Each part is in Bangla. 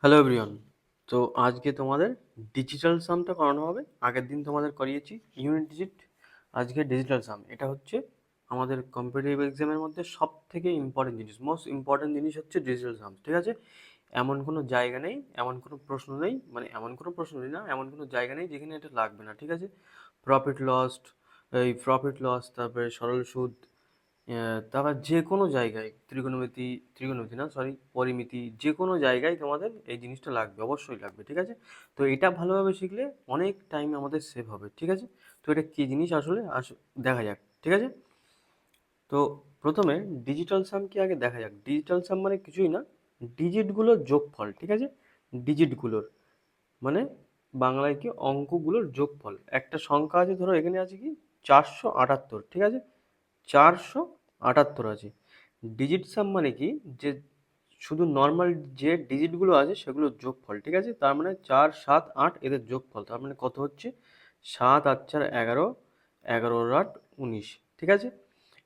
Hello everyone. তো আজকে তোমাদের ডিজিটাল সামটা করানো হবে। আগের দিন তোমাদের করিয়েছি ইউনিট ডিজিট, আজকে ডিজিটাল সাম। এটা হচ্ছে আমাদের কম্পিটিটিভ এক্সামের মধ্যে সব থেকে ইম্পর্টেন্ট জিনিস, মোস্ট ইম্পর্টেন্ট জিনিস হচ্ছে ডিজিটাল সাম। ঠিক আছে, এমন কোনো জায়গা নেই, এমন কোনো প্রশ্ন নেই, মানে এমন কোনো প্রশ্ন নেই না, এমন কোনো জায়গা নেই যেখানে এটা লাগবে না। ঠিক আছে, প্রফিট লস্ট, এই প্রফিট লস, তারপরে সরল সুদ, তারপর যে কোনো জায়গায় ত্রিকোণমিতি, ত্রিকোণমিতি না সরি পরিমিতি, যে কোনো জায়গায় তোমাদের এই জিনিসটা লাগবে, অবশ্যই লাগবে। ঠিক আছে, তো এটা ভালোভাবে শিখলে অনেক টাইম আমাদের সেভ হবে। ঠিক আছে, তো এটা কী জিনিস আসলে দেখা যাক। ঠিক আছে, তো প্রথমে ডিজিটাল সাম কি আগে দেখা যাক। ডিজিটাল সাম মানে কিছুই না, ডিজিটগুলোর যোগফল। ঠিক আছে, ডিজিটগুলোর মানে বাংলায় কি অঙ্কগুলোর যোগফল। একটা সংখ্যা আছে, ধরো এখানে আছে কি 478। ঠিক আছে, 478 আছে। ডিজিট সাম মানে কি, যে শুধু নর্মাল যে ডিজিটগুলো আছে সেগুলোর যোগফল। ঠিক আছে, তার মানে 4, 7, 8 এদের যোগফল। তার মানে কত হচ্ছে? 7 8 4 11, 11 8 19। ঠিক আছে,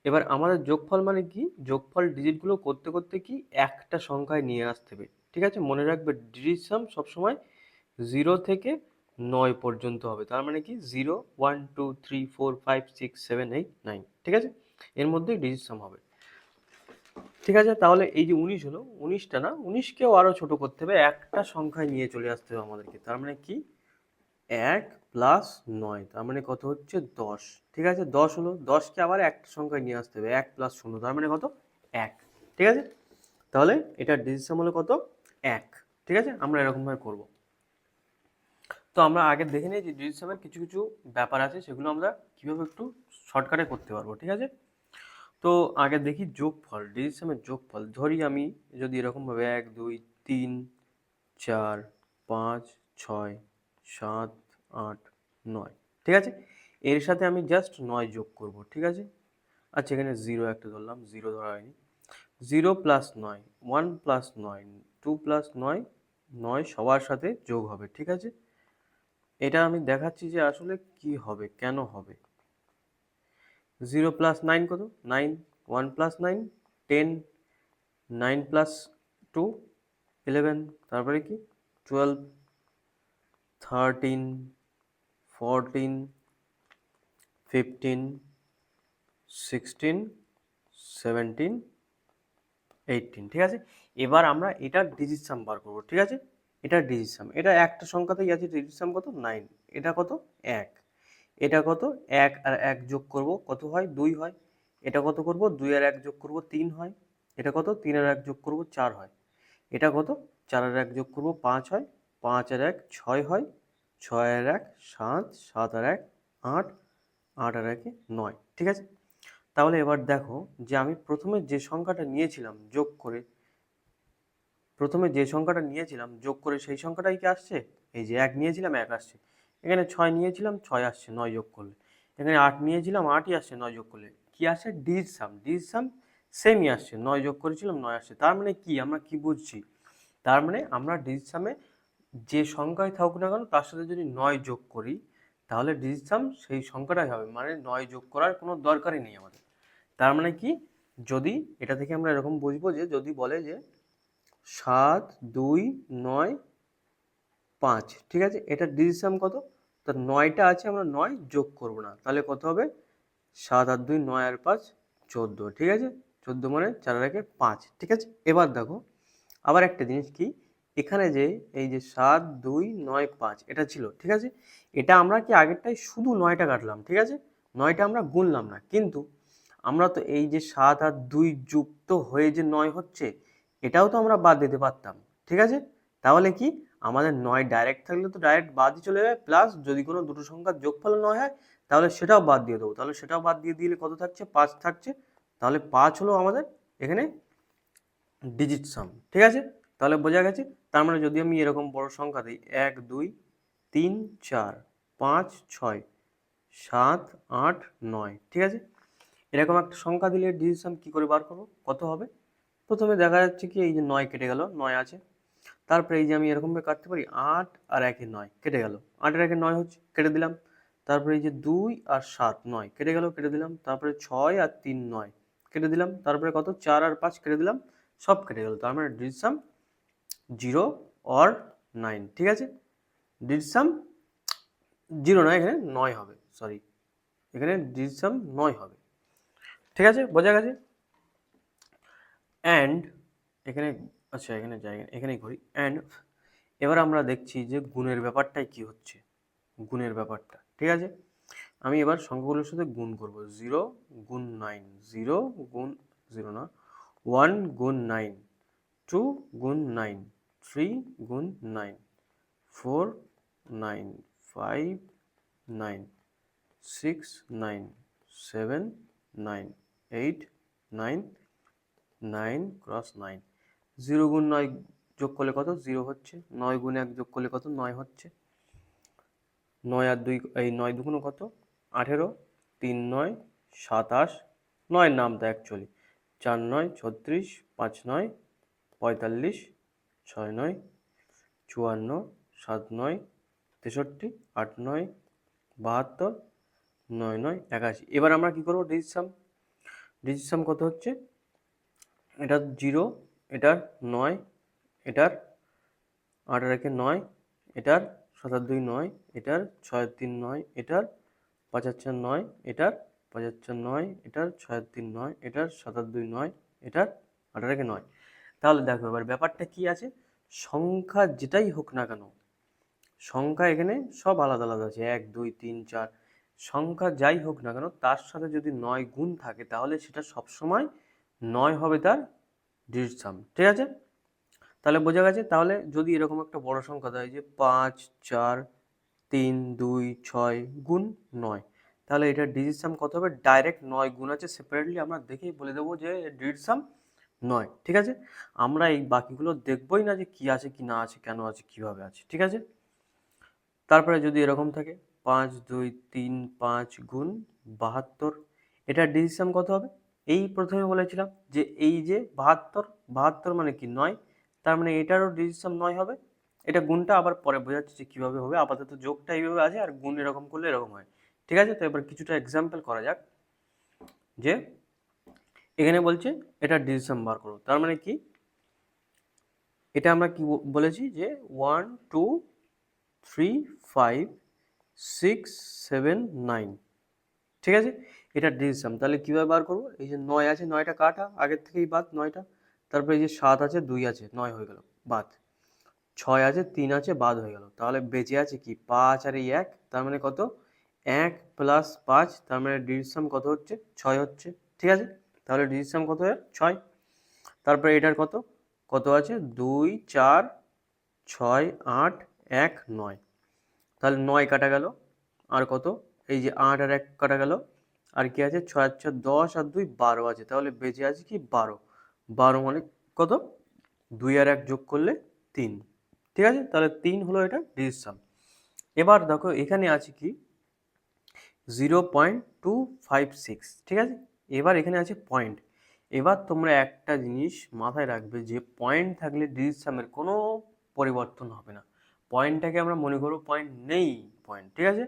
এবার আমাদের যোগফল মানে কি, যোগফল ডিজিটগুলো করতে করতে কি একটা সংখ্যায় নিয়ে আসতে হবে। ঠিক আছে, মনে রাখবে ডিজিট সাম সবসময় 0 থেকে 9 পর্যন্ত হবে। তার মানে কি 0 1 2 3 4 5 6 7 8 9। ঠিক আছে, এর মধ্যেই ডিজিট সাম হবে। ঠিক আছে, তাহলে এই যে 19 হলো, 19টা না, 19কেও আরো ছোট করতে হবে, একটা সংখ্যায় নিয়ে চলে আসতে হবে আমাদেরকে। তার মানে কি 1 প্লাস 9, তার মানে কত হচ্ছে 10। ঠিক আছে, 10 হলো, 10কে আবার একটা সংখ্যায় নিয়ে আসতে হবে, 1 প্লাস 0, তার মানে কত 1। ঠিক আছে, তাহলে এটা ডিজিট সাম হলো কত 1। ঠিক আছে, আমরা এরকমভাবে করব। তো আমরা আগে দেখে নিই যে ডিজিট সামের কিছু কিছু ব্যাপার আছে, সেগুলো আমরা কীভাবে একটু শর্টকাটে করতে পারবো। ঠিক আছে, তো আগে দেখি যোগফল, ডিজিট সামের যোগফল। ধরি আমি যদি এরকমভাবে 1 2 3 4 5 6 7 8 9। ঠিক আছে, এর সাথে আমি জাস্ট 9 যোগ করব। ঠিক আছে, আচ্ছা এখানে 0 একটা ধরলাম, 0 ধরা হয়নি। 0 প্লাস 9, 1 প্লাস 9, 2 প্লাস 9, 9 সবার সাথে যোগ হবে। ঠিক আছে, এটা আমি দেখাচ্ছি যে আসলে কি হবে, কেন হবে। 0 প্লাস 9 কত 9, 1 প্লাস 9 10, 9 প্লাস 2 11, তারপরে কি 12, 13, 14, 15, 16, 17, 18। ঠিক আছে, এবার আমরা এটার ডিজিট সাম বার করবো। ঠিক আছে, এটার ডিজিট সাম, এটা একটা সংখ্যাতেই আছে, ডিজিট সাম কত 9, এটা কত 1, এটা কত 1 আর 1 যোগ করব কত হয় 2 হয়। এটা কত করব 2 আর 1 যোগ করব 3 হয়। এটা কত 3 আর 1 যোগ করব 4 হয়। এটা কত 4 আর 1 যোগ করব 5 হয়। 5 আর 1 6 হয়। 6 আর 1 7, 7 আর 1 8, 8 আর 1 9। ঠিক আছে, তাহলে এবার দেখো যে আমি প্রথমে যে সংখ্যাটা নিয়েছিলাম যোগ করে, যোগ করে সেই সংখ্যাটাই কি আসছে? এই যে 1 নিয়েছিলাম 1 আসছে। এখানে 6 নিয়েছিলাম 6 আসছে 9 যোগ করলে। এখানে 8 নিয়েছিলাম 8ই আসছে 9 যোগ করলে। কি আসছে? ডিজিট সাম। ডিজিট সাম সেমই আসছে, 9 যোগ করেছিলাম 9 আসছে। তার মানে কি, আমরা কি বুঝছি? তার মানে আমরা ডিজিট সামে যে সংখ্যায় থাকুক না কেন তার সাথে যদি 9 যোগ করি, তাহলে ডিজিট সাম সেই সংখ্যাটাই হবে, মানে 9 যোগ করার কোনো দরকারই নেই আমাদের। তার মানে কি, যদি এটা থেকে আমরা এরকম বুঝবো যে যদি বলে যে 7 2 9 5, ঠিক আছে, এটার ডিজিট সাম কত? তো 9টা আছে, আমরা 9 যোগ করব না, তাহলে কত হবে 7 আর 2 9 আর 5 14। ঠিক আছে, 14 মানে 4 আর 1 5। ঠিক আছে, এবার দেখো আবার একটা জিনিস কি, এখানে যে এই যে 7 2 9 5 এটা ছিল। ঠিক আছে, এটা আমরা কি আগেরটাই শুধু 9টা কাটলাম। ঠিক আছে, 9টা আমরা গুনলাম না, কিন্তু আমরা তো এই যে 7 আর 2 যুক্ত হয়ে যে 9 হচ্ছে, এটাও তো আমরা বাদ দিতে পারতাম। ঠিক আছে, তাহলে কি আমাদের 9 ডাইরেক্ট থাকলে তো ডাইরেক্ট বাদই চলে যাবে, প্লাস যদি কোনো দুটো সংখ্যার যোগফল 9 হয় তাহলে সেটাও বাদ দিয়ে দেবো, তাহলে সেটাও বাদ দিয়ে দিলে কত থাকছে 5 থাকছে। তাহলে 5 হলো আমাদের এখানে ডিজিট সাম। ঠিক আছে, তাহলে বোঝা গেছে। তার মানে যদি আমি এরকম বড় সংখ্যা দিই 1 2 3 4 5 6 7 8 9, ঠিক আছে, এরকম একটা সংখ্যা দিলে ডিজিট সাম কী করে বার করবো, কত হবে? প্রথমে দেখা যাচ্ছে কি এই যে 9 কেটে গেল, 9 আছে। তারপরে এই যে আমি এরকমভাবে কাটতে পারি 8 আর 1 9 কেটে গেল, 8 আর 1 9 হচ্ছে, কেটে দিলাম। তারপরে এই যে 2 আর 7 9 কেটে গেল, কেটে দিলাম। তারপরে 6 আর 3 9 কেটে দিলাম। তারপরে কত 4 আর 5 কেটে দিলাম, সব কেটে গেল। তার মানে ডিজিট সাম 0 অর 9, ঠিক আছে। ডিজিট সাম 0 নয়, এখানে 9 হবে, সরি, এখানে ডিজিট সাম 9 হবে, ঠিক আছে, বোঝা গেছে। অ্যান্ড এখানে, আচ্ছা এখানে জায়গা এখানেই করি। অ্যান্ড এবার আমরা দেখছি যে গুণের ব্যাপারটাই কি হচ্ছে, গুণের ব্যাপারটা, ঠিক আছে। আমি এবার সংখ্যাগুলোর সাথে গুণ করব। 0 গুণ 9, 0 গুণ 0 না, 1 গুণ 9, 2 গুণ 9, 3 গুণ 9, 4 9, 5 9, 6 9, 7 9, 8 9, 9 ক্রস 9। 0 গুণ 9 যোগ করলে কত? 0 হচ্ছে। 9 গুণ 1 যোগ করলে কত? 9 হচ্ছে। 9 আর 2, এই 9 দুগুণ কত? 18, 3 9 27, 9 নামতা অ্যাকচুয়ালি, 4 9 36, 5 9 45, 6 9 54, 7 9 63, 8 9 72, 9 9 81। এবার আমরা কি করবো? ডিজিট সাম। ডিজিট সাম কত হচ্ছে? এটার 0, এটার 9, এটার 8 আর 1 9, এটার 7 আর 2 9, এটার 6 আর 3 9, এটার 5 আর 4 9, এটার 5 আর 4 9, এটার 6 আর 3 9, এটার 7 আর 2 9, এটার 8 আর 1 9। তাহলে দেখো এবার ব্যাপারটা কি আছে, সংখ্যা যেটাই হোক না কেন, সংখ্যা এখানে সব আলাদা আলাদা আছে, 1 2 3 4, সংখ্যা যাই হোক না কেন তার সাথে যদি 9 গুণ থাকে তাহলে সেটা সবসময় 9 হবে তার ডিজিট সাম, ঠিক আছে। তাহলে বোঝা গেছে। তাহলে যদি এরকম একটা বড় সংখ্যা দেয় যে 5 4 3 2 6 গুণ 9, তাহলে এটার ডিজিট সাম কত হবে? ডাইরেক্ট 9 গুণ আছে সেপারেটলি আমরা দেখেই বলে দেবো যে ডিজিট সাম 9, ঠিক আছে। আমরা এই বাকিগুলো দেখবই না যে কি আছে কি না আছে, কেন আছে, কিভাবে আছে, ঠিক আছে। তারপরে যদি এরকম থাকে 5 2 3 5 গুণ 72, এটার ডিজিট সাম কত হবে? এই প্রথমে বলেছিলাম যে এই যে 72, 72 মানে কি 9, তার মানে এটারও ডিজিট সাম 9 হবে। এটা গুণটা আবার পরে বোঝাচ্ছি যে কীভাবে হবে, আপাতত যোগটা এইভাবে আছে আর গুণ এরকম করলে এরকম হয়, ঠিক আছে। তো এবার কিছুটা এক্সাম্পল করা যাক, যে এখানে বলছে এটা ডিজিট সাম বার করো, তার মানে কি এটা আমরা কি বলেছি যে 1 2 3 5 6 7 9, ঠিক আছে, এটা ডিজিট সাম। তাহলে কীভাবে বার করবো? এই যে 9 আছে, 9টা কাটা আগের থেকেই বাদ 9টা, তারপরে এই যে 7 আছে 2 আছে 9 হয়ে গেল বাদ, 6 আছে 3 আছে বাদ হয়ে গেল, তাহলে বেঁচে আছে কি 5 আর এই 1, তার মানে কত? 1 প্লাস 5, তার মানে ডিজিট সাম কত হচ্ছে? 6 হচ্ছে, ঠিক আছে। তাহলে ডিজিট সাম কত হয়? 6। তারপরে এটার কত কত আছে? 2 4 6 8 1 9, তাহলে 9 কাটা গেল, আর কত? এই যে 8 আর 1 কাটা গেল, আর কি আছে? 6 আর 4 10 আর 2 12 আছে, তাহলে বেঁচে আছে কি 12। 12 মানে কত? 2 আর 1 যোগ করলে 3, ঠিক আছে। তাহলে 3 হলো এটা ডিজিট সাম। এবার দেখো এখানে আছে কি 0.256, ঠিক আছে। এবার এখানে আছে পয়েন্ট। এবার তোমরা একটা জিনিস মাথায় রাখবে যে পয়েন্ট থাকলে ডিজিট সামের কোনো পরিবর্তন হবে না। পয়েন্টটাকে আমরা মনে করবো পয়েন্ট নেই, পয়েন্ট, ঠিক আছে।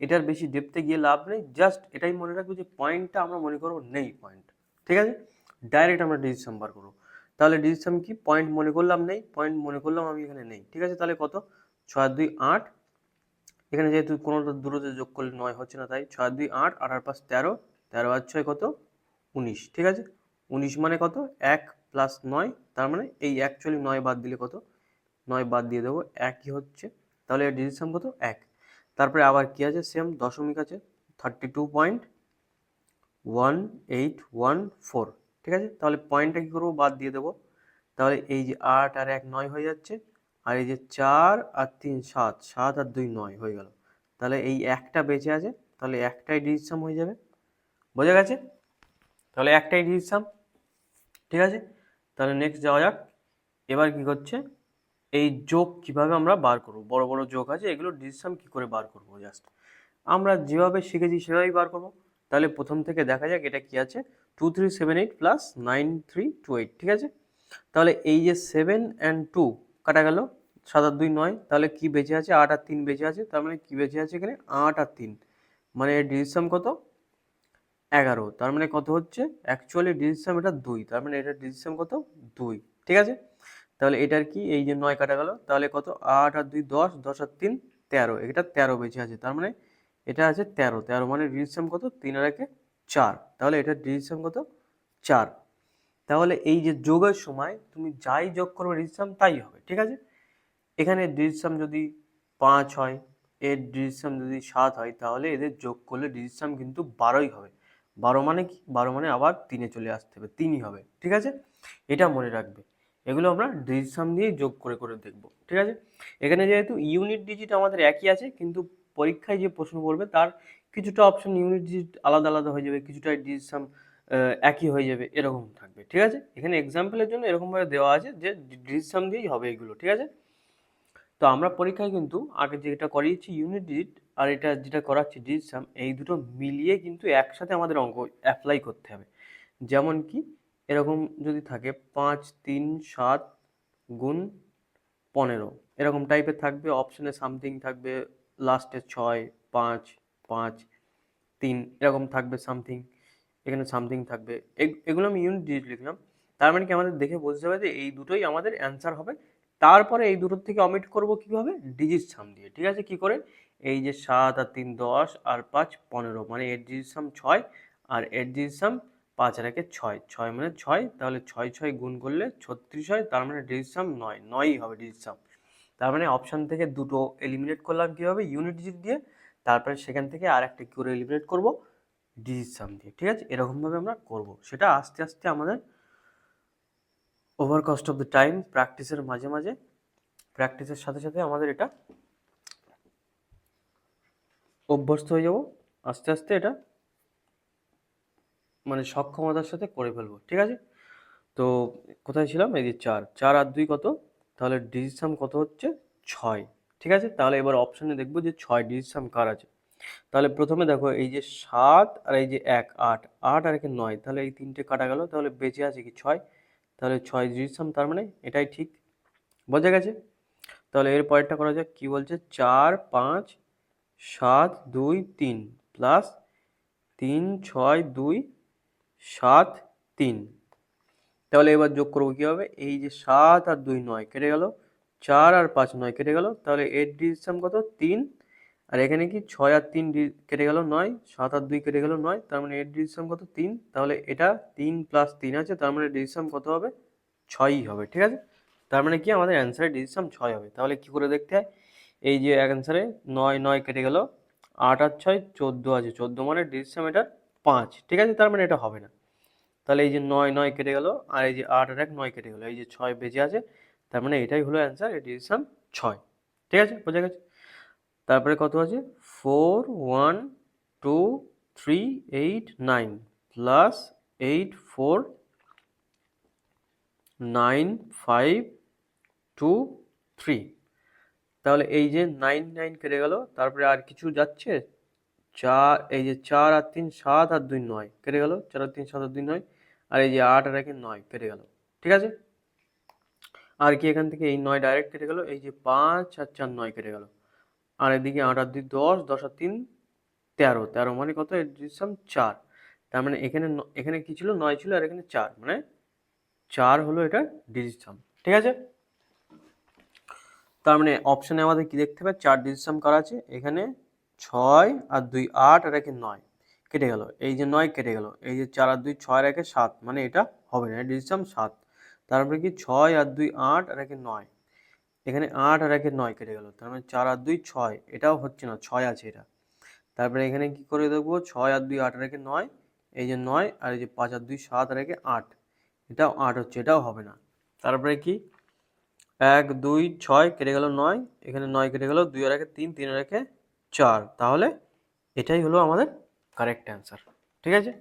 এটার বেশি ডেপথে গিয়ে লাভ নেই, জাস্ট এটাই মনে রাখবো যে পয়েন্টটা আমরা মনে করবো নেই পয়েন্ট, ঠিক আছে। ডাইরেক্ট আমরা ডিজিট সাম বার করবো। তাহলে ডিজিট সাম কি? পয়েন্ট মনে করলাম নেই, পয়েন্ট মনে করলাম আমি এখানে নেই, ঠিক আছে। তাহলে কত? 6 আর 2 8, এখানে যেহেতু কোনোটা দুটোতে যোগ করলে 9 হচ্ছে না, তাই 6 আর 2 8, 8 আর 5 13, 13 আর 6 কত? 19, ঠিক আছে। 19 মানে কত? 1 প্লাস 9, তার মানে এই অ্যাকচুয়ালি 9 বাদ দিলে কত? 9 বাদ দিয়ে দেবো, 1ই হচ্ছে। তাহলে এর ডিজিট সাম কত? 1। তারপরে আবার কি আছে? সেম দশমিক আছে, 32.1814, ঠিক আছে। তাহলে পয়েন্টটা কী করবো? বাদ দিয়ে দেবো। তাহলে এই যে 8 আর 1 9 হয়ে যাচ্ছে, আর এই যে 4 আর 3 7, 7 আর 2 9 হয়ে গেল। তাহলে এই একটা বেঁচে আছে, তাহলে একটাই ডিজিট সাম হয়ে যাবে, বোঝা গেছে। তাহলে একটাই ডিজিট সাম, ঠিক আছে। তাহলে নেক্সট যাওয়া যাক। এবার কি করছে, এই যোগ কিভাবে আমরা বার করব, বড় বড় যোগ আছে এগুলো ডিজিট সাম কী করে বার করব, জাস্ট আমরা যেভাবে শিখেছি সেভাবেই বার করব। তাহলে প্রথম থেকে দেখা যাক এটা কি আছে, 2378 প্লাস 9328, ঠিক আছে। তাহলে এই যে 7 and 2 কাটা গেল, 7 আর 2 9, তাহলে কি বেঁচে আছে? 8 আর 3 বেঁচে আছে, তার মানে কি বেঁচে আছে এখানে? 8 আর 3, মানে এর ডিজিট সাম কত? 11। তার মানে কত হচ্ছে? অ্যাকচুয়ালি ডিজিট সাম এটা 2, তার মানে এটার ডিজিট সাম কত? 2, ঠিক আছে। তাহলে এটার কি, এই যে 9 কাটা গেল, তাহলে কত, 8 আর 2 10, 10 আর 3 13, এটা 13 বেঁচে আছে, তার মানে এটা আছে 13, 13 মানে ডিজিট কত, 3 আর 1 4, তাহলে এটা ডিজিট কত 4। তাহলে এই যে যোগের সময় তুমি যাই যোগ করবে ডিজিট তাই হবে, ঠিক আছে। এখানে ডিজিট যদি 5 হয়, এর ডিজিট যদি 7 হয়, তাহলে এদের যোগ করলে ডিজিট কিন্তু 12ই হবে। 12 মানে কি, 12 মানে আবার 3-এ চলে আসতে হবে, 3ই হবে, ঠিক আছে। এটা মনে রাখবে, এগুলো আমরা ডিজিট সাম দিয়ে যোগ করে করে দেখব, ঠিক আছে। এখানে যেহেতু ইউনিট ডিজিট আমাদের একই আছে, কিন্তু পরীক্ষায় যে প্রশ্ন করবে তার কিছুটা অপশন ইউনিট ডিজিট আলাদা আলাদা হয়ে যাবে, কিছুটা ডিজিট সাম একই হয়ে যাবে, এরকম থাকবে, ঠিক আছে। এখানে এক্সাম্পলের জন্য এরকমভাবে দেওয়া আছে যে ডিজিট সাম দিয়েই হবে এগুলো, ঠিক আছে। তো আমরা পরীক্ষায় কিন্তু আগে যেটা করিয়েছি ইউনিট ডিজিট, আর এটা যেটা করাচ্ছি ডিজিট সাম, এই দুটো মিলিয়ে কিন্তু একসাথে আমাদের অঙ্ক অ্যাপ্লাই করতে হবে। যেমন কি এরকম যদি থাকে 5 3 7 গুণ 15, এরকম টাইপের থাকবে, অপশনে সামথিং থাকবে, লাস্টে 6 5 5 3 এরকম থাকবে সামথিং, এখানে সামথিং থাকবে, এগুলো আমি ইউনিট ডিজিট লিখলাম। তার মানে কি আমাদের দেখে বুঝতে হবে যে এই দুটোই আমাদের অ্যান্সার হবে। তারপরে এই দুটোর থেকে অমিট করব কিভাবে, ডিজিট সাম দিয়ে, ঠিক আছে। কি করে, এই যে 7 আর 3 10 আর 5 15, মানে এর ডিজিট সাম 6, আর এর ডিজিট সাম 5 আর 1 6, 6 মানে 6, তাহলে 6 6 গুণ করলে 36 হয়, তার মানে ডিজিট সাম 9, 9ই হবে ডিজিট সাম। তার মানে অপশন থেকে দুটো এলিমিনেট করলাম কিভাবে, ইউনিট ডিজিট দিয়ে, তারপরে সেখান থেকে আর একটা কি করে এলিমিনেট করব, ডিজিট সাম দিয়ে, ঠিক আছে। এরকমভাবে আমরা করব, সেটা আস্তে আস্তে আমাদের over cost of the time, প্র্যাকটিসের মাঝে মাঝে, প্র্যাকটিসের সাথে সাথে আমাদের এটা অভ্যস্ত হয়ে যাব, আস্তে আস্তে এটা মানে সক্ষমতার সাথে করে ফেলবো, ঠিক আছে। তো কোথায় ছিলাম, এই যে 4 4 আর 2 কত, তাহলে ডিজিট সাম কত হচ্ছে 6, ঠিক আছে। তাহলে এবার অপশনে দেখবো যে 6 ডিজিট সাম কার আছে। তাহলে প্রথমে দেখো এই যে 7 আর এই যে 1 8, 8 আর 1 9, তাহলে এই তিনটে কাটা গেল, তাহলে বেঁচে আছে কি 6, তাহলে 6 ডিজিট সাম, তার মানে এটাই ঠিক, বোঝা গেছে। তাহলে এর পরেরটা করা যাক, কি বলছে, 4 5 7 2 3 প্লাস 3 6 2 7 3, তাহলে এবার যোগ করবো কি হবে, এই যে 7 আর 2 9 কেটে গেল, 4 আর 5 9 কেটে গেল, তাহলে এর ডিজিট কত 3, আর এখানে কি 6 আর 3 কেটে গেল 9, 7 আর 2 কেটে গেল 9, তার মানে এর ডিজিট কত 3, তাহলে এটা 3 প্লাস 3 আছে, তার মানে ডিজিট কত হবে 6ই হবে, ঠিক আছে। তার মানে কি আমাদের অ্যান্সারে ডিজিট 6 হবে। তাহলে কি করে দেখতে হয়, এই যে অ্যান্সারে 9 9 কেটে গেল, 8 আর 6 14 আছে, 14 মানে ডিজিট এটা 5, ঠিক আছে, তার মানে এটা হবে না। তাহলে এই যে 9 9 কেটে গেল, আর এই যে 8 আর 1 9 কেটে গেল, এই যে 6 বেঁচে আছে, তার মানে এটাই হলো অ্যান্সার, এটি ডিজিট 6, ঠিক আছে, বোঝা গেছে। তারপরে কত আছে, 4 1 2 3 8 9 প্লাস 8 4 9 5 2 3, তাহলে এই যে 9 9 কেটে গেল, তারপরে আর কিছু যাচ্ছে, 4 এই যে 4 আর 3 7 আর 2 9 কেটে গেল, 4 আর 3 7 আর 2 9, আর এই যে 8 আর 1 9 কেটে গেল, ঠিক আছে। আর কি এখান থেকে এই 9 ডাইরেক্ট কেটে গেল, এই যে 5 আর 4 9 কেটে গেল, আর এদিকে 8 আর 2 10, 10 আর 3 13, 13 মানে কত, এর ডিজিট 4, তার মানে এখানে এখানে কি ছিল, 9 ছিল, আর এখানে 4, মানে 4 হলো এটা ডিজিট সাম, ঠিক আছে। তার মানে অপশনে আমাদের কি দেখতে হবে, 4 ডিজিট সাম করা আছে, এখানে 6 আর 2 8 আর 1 9 কেটে গেল, এই যে 9 কেটে গেল, এই যে 4 আর 2 6 আর 1 7, মানে এটা হবে না, ডিজিট সাম 7, তারপরে কি 6 আর 2 8 আর 1 9, এখানে 8 আর 1 9 কেটে গেল, তার মানে 4 আর 2 6, এটাও হচ্ছে না, 6 আছে এটা। তারপরে এখানে কি করে দেখবো, 6 আর 2 8 আর 1 9, এই যে 9, আর এই যে 5 আর 2 7 আর 1 8, এটাও 8 হচ্ছে, এটাও হবে না। তারপরে কি 1 2 6 কেটে গেল 9, এখানে 9 কেটে গেল, 2 আর 1 3, 3 আর 1 4, তাহলে এটাই হলো আমাদের কারেক্ট অ্যান্সার, ঠিক আছে।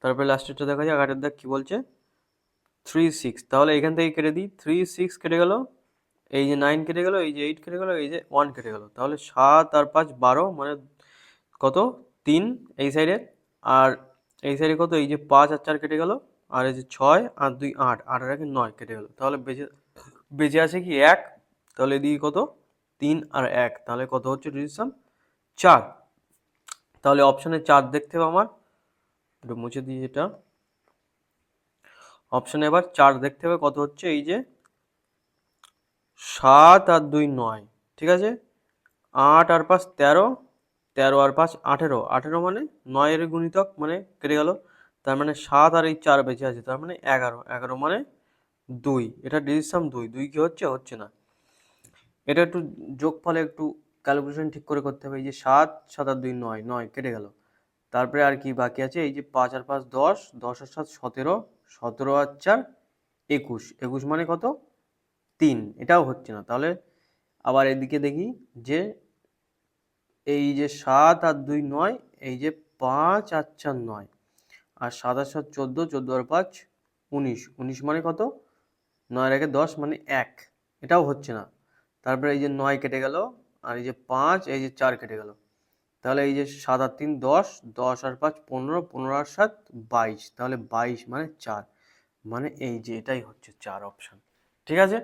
তারপরে লাস্টেরটা দেখা যায়, 8 দাগ কি বলছে, 3 6, তাহলে এখান থেকে কেটে দিই, 3 6 কেটে গেল, এই যে 9 কেটে গেল, এই যে 8 কেটে গেল, এই যে 1 কেটে গেল, তাহলে 7 আর 5 12, মানে কত 3 এই সাইডে, আর এই সাইডে কত, এই যে 5 আর 4 কেটে গেল, আর এই যে 6 আর 2 8, 8 আর 1 9 কেটে গেল, তাহলে বেঁচে বেঁচে আছে কি 1, তাহলে এদিকে কত 3 আর 1, তাহলে কত হচ্ছে ডিজিট 4, তাহলে অপশনে 4 দেখতে হবে আমার, একটু মুছে দিই এটা, অপশনে এবার 4 দেখতে হবে, কত হচ্ছে, এই যে 7 আর 2 9, ঠিক আছে। 8 আর 5 13, 13 আর 5 18, 18 মানে 9 এর গুণিতক মানে কেটে গেল, তার মানে 7 আর এই 4 বেঁচে আছে, তার মানে 11, 11 মানে 2, এটা ডিজিট সাম 2, 2 কি হচ্ছে না। এটা একটু যোগফলে একটু ক্যালকুলেশন ঠিক করে করতে হবে। এই যে 7, 7 আর 2 9, 9 কেটে গেল। তারপরে আর কি বাকি আছে, এই যে 5 আর 5 10, 10 আর 7 17, 17 আর 4 21, 21 মানে কত 3, এটাও হচ্ছে না। তাহলে আবার এদিকে দেখি যে এই যে 7 আর 2 9, এই যে 5 আর 4 9, আর 7 আর 7 14, 14 আর 5 19, 19 মানে কত 9 এর আগে 10 মানে 1, এটাও হচ্ছে না। তারপরে এই যে 9 কেটে গেল, আর এই যে 5, এই যে 4 কেটে গেল। তাহলে এই যে 7 আর 3 10, 10 আর 5 15, 15 আর 7 22, তাহলে 22 মানে 4, মানে এই যে এটাই হচ্ছে 4 অপশন। ঠিক আছে,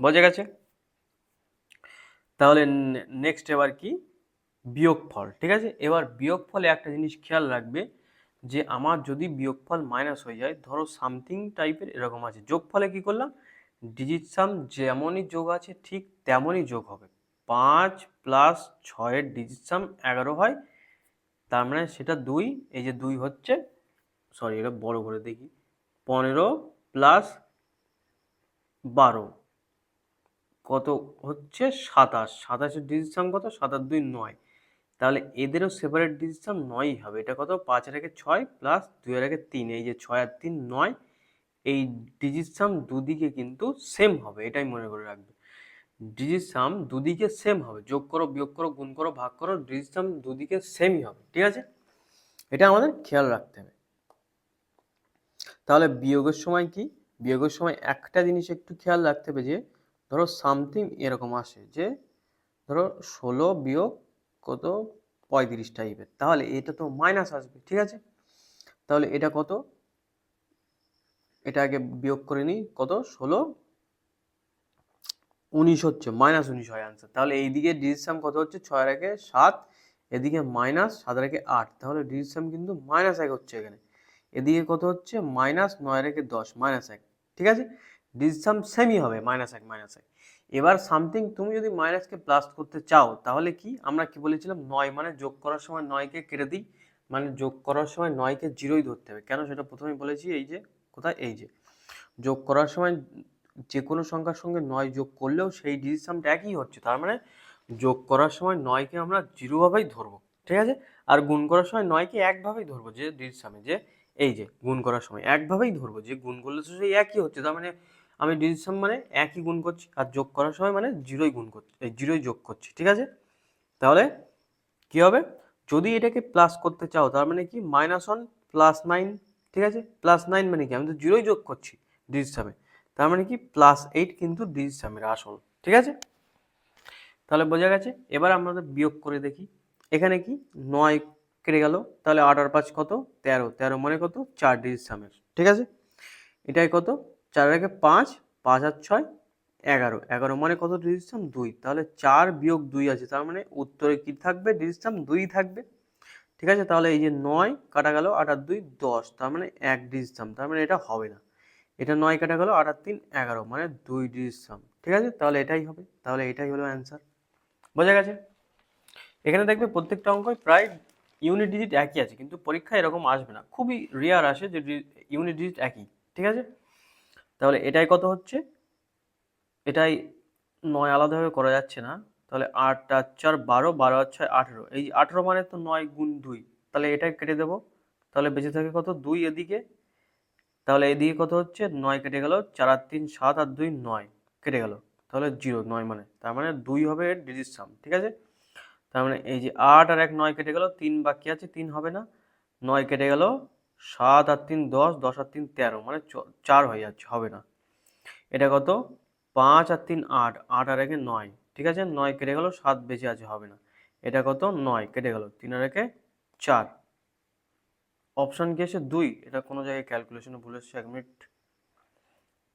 বোঝা গেছে। তাহলে নেক্সট এবার কি, বিয়োগফল। ঠিক আছে, এবার বিয়োগফলে একটা জিনিস খেয়াল রাখবে যে আমার যদি বিয়োগফল মাইনাস হয়ে যায়, ধরো সামথিং টাইপের এরকম আছে, যোগফলে কি করলাম, ডিজিট সাম যেমনই যোগ আছে ঠিক তেমনই যোগ হবে। 5 প্লাস 6 ডিজিট সাম 11 হয়, তার মানে সেটা 2, এই যে 2 হচ্ছে, সরি এটা বড় করে দেখি, 15 প্লাস 12 কত হচ্ছে 27, 27-এর ডিজিট সাম কত, 7 আর 2 9, তাহলে এদেরও সেপারেট ডিজিট সাম 9ই হবে। এটা কত, 5 এর আগে 6 প্লাস 2 এর আগে 3, এই যে 6 আর 3 9, এই ডিজিট সাম দুদিকে কিন্তু সেম হবে, এটাই মনে করে রাখবে। ডিজিট সাম দুদিকে সেম হবে, যোগ করো বিয়োগ করো গুণ করো ভাগ করো, ডিজিট সাম দুদিকে সেমই হবে। ঠিক আছে, এটা আমাদের খেয়াল রাখতে হবে। তাহলে বিয়োগের সময় কি, বিয়োগের সময় একটা জিনিস একটু খেয়াল রাখতে হবে, যে ধরো সামথিং এরকম আসে, যে ধরো 16 বিয়োগ কত 35 টাইপের, তাহলে এটা তো মাইনাস আসবে। ঠিক আছে, তাহলে এটা কত, এটা আগে বিয়োগ করে নিই, কত 16 19 হচ্ছে, -19 হয় আনসার। তাহলে এইদিকে ডিজিট সাম কত হচ্ছে, 6 এর আগে 7, এদিকে মাইনাস 7 এর আগে 8, তাহলে ডিজিট সাম কিন্তু -1 হচ্ছে এখানে। এদিকে কত হচ্ছে, -9 এর আগে 10, -1। ঠিক আছে, ডিজিট সাম সেমই হবে, -1 -1। এবার সামথিং তুমি যদি মাইনাসকে প্লাস করতে চাও, তাহলে কি, আমরা কি বলেছিলাম, 9 মানে যোগ করার সময় 9কে কেটে দিই, মানে যোগ করার সময় 9কে জিরোই ধরতে হবে। কেন সেটা প্রথমেই বলেছি, এই যে কোথায়, এই যে যোগ করার সময় যে কোনো সংখ্যার সঙ্গে 9 যোগ করলেও সেই ডিজিট সামটা একই হচ্ছে, তার মানে যোগ করার সময় 9কে আমরা 0 ভাবেই ধরবো। ঠিক আছে, আর গুণ করার সময় 9কে একভাবেই ধরবো, যে ডিজিট সামে যে এই যে গুণ করার সময় একভাবেই ধরবো, যে গুণ করলে তো সেই একই হচ্ছে, তার মানে আমি ডিজিট সাম মানে একই গুণ করছি, আর যোগ করার সময় মানে 0ই গুণ করছি, এই 0ই যোগ করছি। ঠিক আছে, তাহলে কি হবে, যদি এটাকে প্লাস করতে চাও, তার মানে কি -1 প্লাস 9। ঠিক আছে, প্লাস 9 মানে কি, আমি তো 0ই যোগ করছি ডিজিট সামে, তার মানে কি +8 কিন্তু ডিজিট সামের আসল। ঠিক আছে, তাহলে বোঝা গেছে। এবার আমরা বিয়োগ করে দেখি, এখানে কি 9 কেটে গেল, তাহলে 8 আর 5 কত 13, 13 মানে কত 4 ডিজিট সামের। ঠিক আছে, এটাই কত, 4 এর আগে 5, 5 আর 6 11, 11 মানে কত ডিজিট সাম 2, তাহলে 4 বিয়োগ 2 আছে, তার মানে উত্তরে কি থাকবে, ডিজিট সাম 2 থাকবে। ঠিক আছে, তাহলে এই যে 9 কাটা গেল, 8 আর 2 10, তার মানে 1 ডিজিট সাম, তার মানে এটা হবে না। এটা 9 কাটা গেল, 8 আর 3 11, মানে 2 ডিজিট সাম। ঠিক আছে, তাহলে এটাই হবে, তাহলে এটাই হলো অ্যান্সার। বোঝা গেছে। এখানে দেখবে প্রত্যেকটা অঙ্কই প্রায় ইউনিট ডিজিট একই আছে, কিন্তু পরীক্ষায় এরকম আসবে না, খুবই রেয়ার আসে যে ইউনিট ডিজিট একই। ঠিক আছে, তাহলে এটাই কত হচ্ছে, এটাই 9 আলাদাভাবে করা যাচ্ছে না, তাহলে 8 আর 4 12, 12 আর 6 18, এই 18 মানে তো 9 গুণ 2, তাহলে এটাই কেটে দেবো, তাহলে বেঁচে থাকে কত 2 এদিকে, তাহলে এদিকে কত হচ্ছে 9 কেটে গেল, 4 আর 3 7 আর 2 9 কেটে গেল, তাহলে 0 9 মানে, তার মানে 2 হবে এর ডিজিট সাম। ঠিক আছে, তার মানে এই যে 8 আর 1 9 কেটে গেল, 3 বাকি আছে, 3 হবে না, 9 কেটে গেল, 7 আর 3 10, 10 আর 3 13, মানে 4 হয়ে যাচ্ছে, হবে না। এটা কত, 5 আর 3 8, 8 আর 1 9, ঠিক আছে, 9 কেটে গেল, 7 বেঁচে আছে, হবে না। এটা কত, 9 কেটে গেল, 3 আর 1 4, অপশন কি আছে 2, এটা কোনো জায়গায় ক্যালকুলেশনে ভুল এসেছে, 1 মিনিট,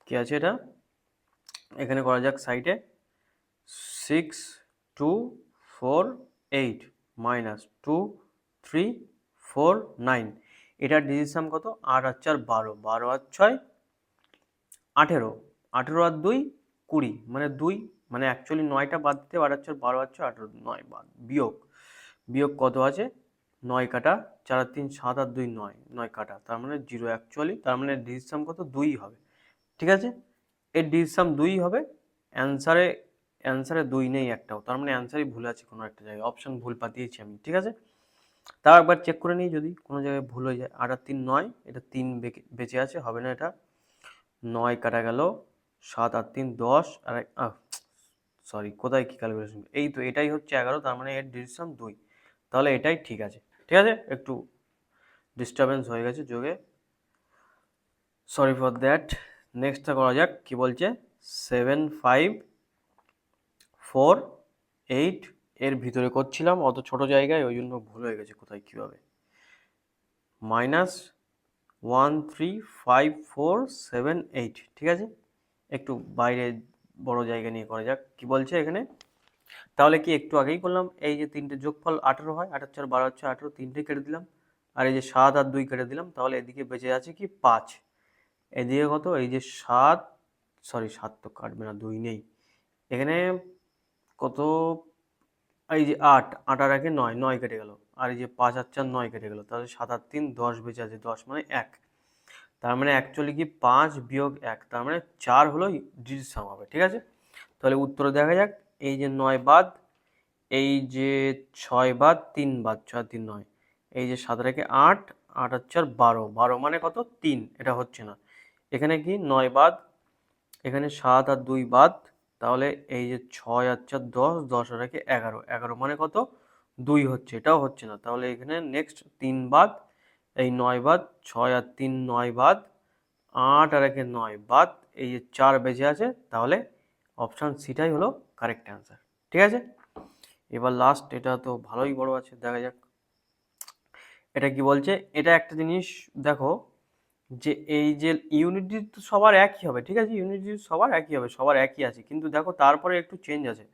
কি আছে এটা, এখানে করা যাক সাইডে, 6 2 4 8 -2 3 4 9, এটার ডিজিট সাম কত, 8 আর 4 12, 12 আর 6 18, 18 আর 2 20 মানে 2, মানে অ্যাকচুয়ালি 9টা বাদ দিতে 8 আর 4 12 আর 4 18, 9 বাদ বিয়োগ বিয়োগ কত আছে 9 কাটা 4 আর 3 7 আর 2 9, 9 কাটা, তার মানে 0 অ্যাকচুয়ালি, তার মানে ডিজিট সাম কত 2 হবে। ঠিক আছে, এর ডিজিট সাম 2 হবে। অ্যান্সারে অ্যান্সারে 2 নেই একটাও, তার মানে অ্যান্সারই ভুল আছে কোনো একটা জায়গায়, অপশন ভুল পাঠিয়েছি আমি। ঠিক আছে, তাও একবার চেক করে নিই যদি কোনো জায়গায় ভুল হয়ে যায়। 8 আর 3 9, এটা 3 বেঁচে আছে, হবে না এটা। 9 কাটা গেল, 7 আর 3 10, আর সরি কোথায় কি ক্যালকুলেশন, এই তো এটাই হচ্ছে 11, তার মানে এর ডিজিট সাম 2, তাহলে এটাই ঠিক আছে। ঠিক আছে, একটু ডিস্টারবেন্স হয়ে গেছে যোগে, সরি ফর দ্যাট। নেক্সটটা করা যাক, কি বলছে 7 5 4 8, এর ভিতরে করছিলাম অত ছোট জায়গায়, ওই জন্য ভুল হয়ে গেছে কোথায় কীভাবে। -1 3 5 4 7 8, ঠিক আছে, একটু বাইরে বড় জায়গা নিয়ে করা যাক। কি বলছে এখানে, তাহলে কি একটু আগেই করলাম, এই যে তিনটে যোগফল 18 হয়, 8 4 12 হচ্ছে 18, তিনটে কেটে দিলাম, আর এই যে 7 আর 2 কেটে দিলাম, তাহলে এদিকে বেঁচে আছে কি 5, এদিকে কত, এই যে 7, সরি 7 তো কাটবে না, 2 নেই এখানে, কত, এই যে 8 8 আর 1 9, 9 কেটে গেল, আর এই যে 5 আর 4 9 কেটে গেল, তাহলে 7 আর 3 10 বেঁচে আছে, 10 মানে 1, তার মানে অ্যাকচুয়ালি কি 5 বিয়োগ 1, তার মানে 4 হলো ডিজিট সাম হবে। ঠিক আছে, তাহলে উত্তরে দেখা যাক, এই যে 9 বাদ, এই যে 6 বাদ, 3 বাদ, 6 3 9, এই যে 7 রেখে 8, 8 আর 4 12, 12 মানে কত 3, এটা হচ্ছে না। এখানে কি 9 বাদ, এখানে 7 আর 2 বাদ, তাহলে এই যে 6 আর 4 10, 10 আর রেখে 11, 11 মানে কত 2 হচ্ছে, এটাও হচ্ছে না। তাহলে এখানে নেক্সট 3 বাদ, এই 9 বাদ, 6 আর 3 9 বাদ, 8 আর একে 9 বাদ, এই যে 4 বেঁচে আছে, তাহলে অপশান সিটাই হলো কারেক্ট অ্যান্সার। ঠিক আছে, এবার লাস্ট, এটা তো ভালোই বড় আছে, দেখা যাক এটা কি বলছে। এটা একটা জিনিস দেখো, যে এই যে ইউনিট ডিজিট তো সবার একই হবে, ঠিক আছে, ইউনিট ডিজিট সবার একই হবে, সবার একই আছে, কিন্তু দেখো তারপরে একটু চেঞ্জ আছে।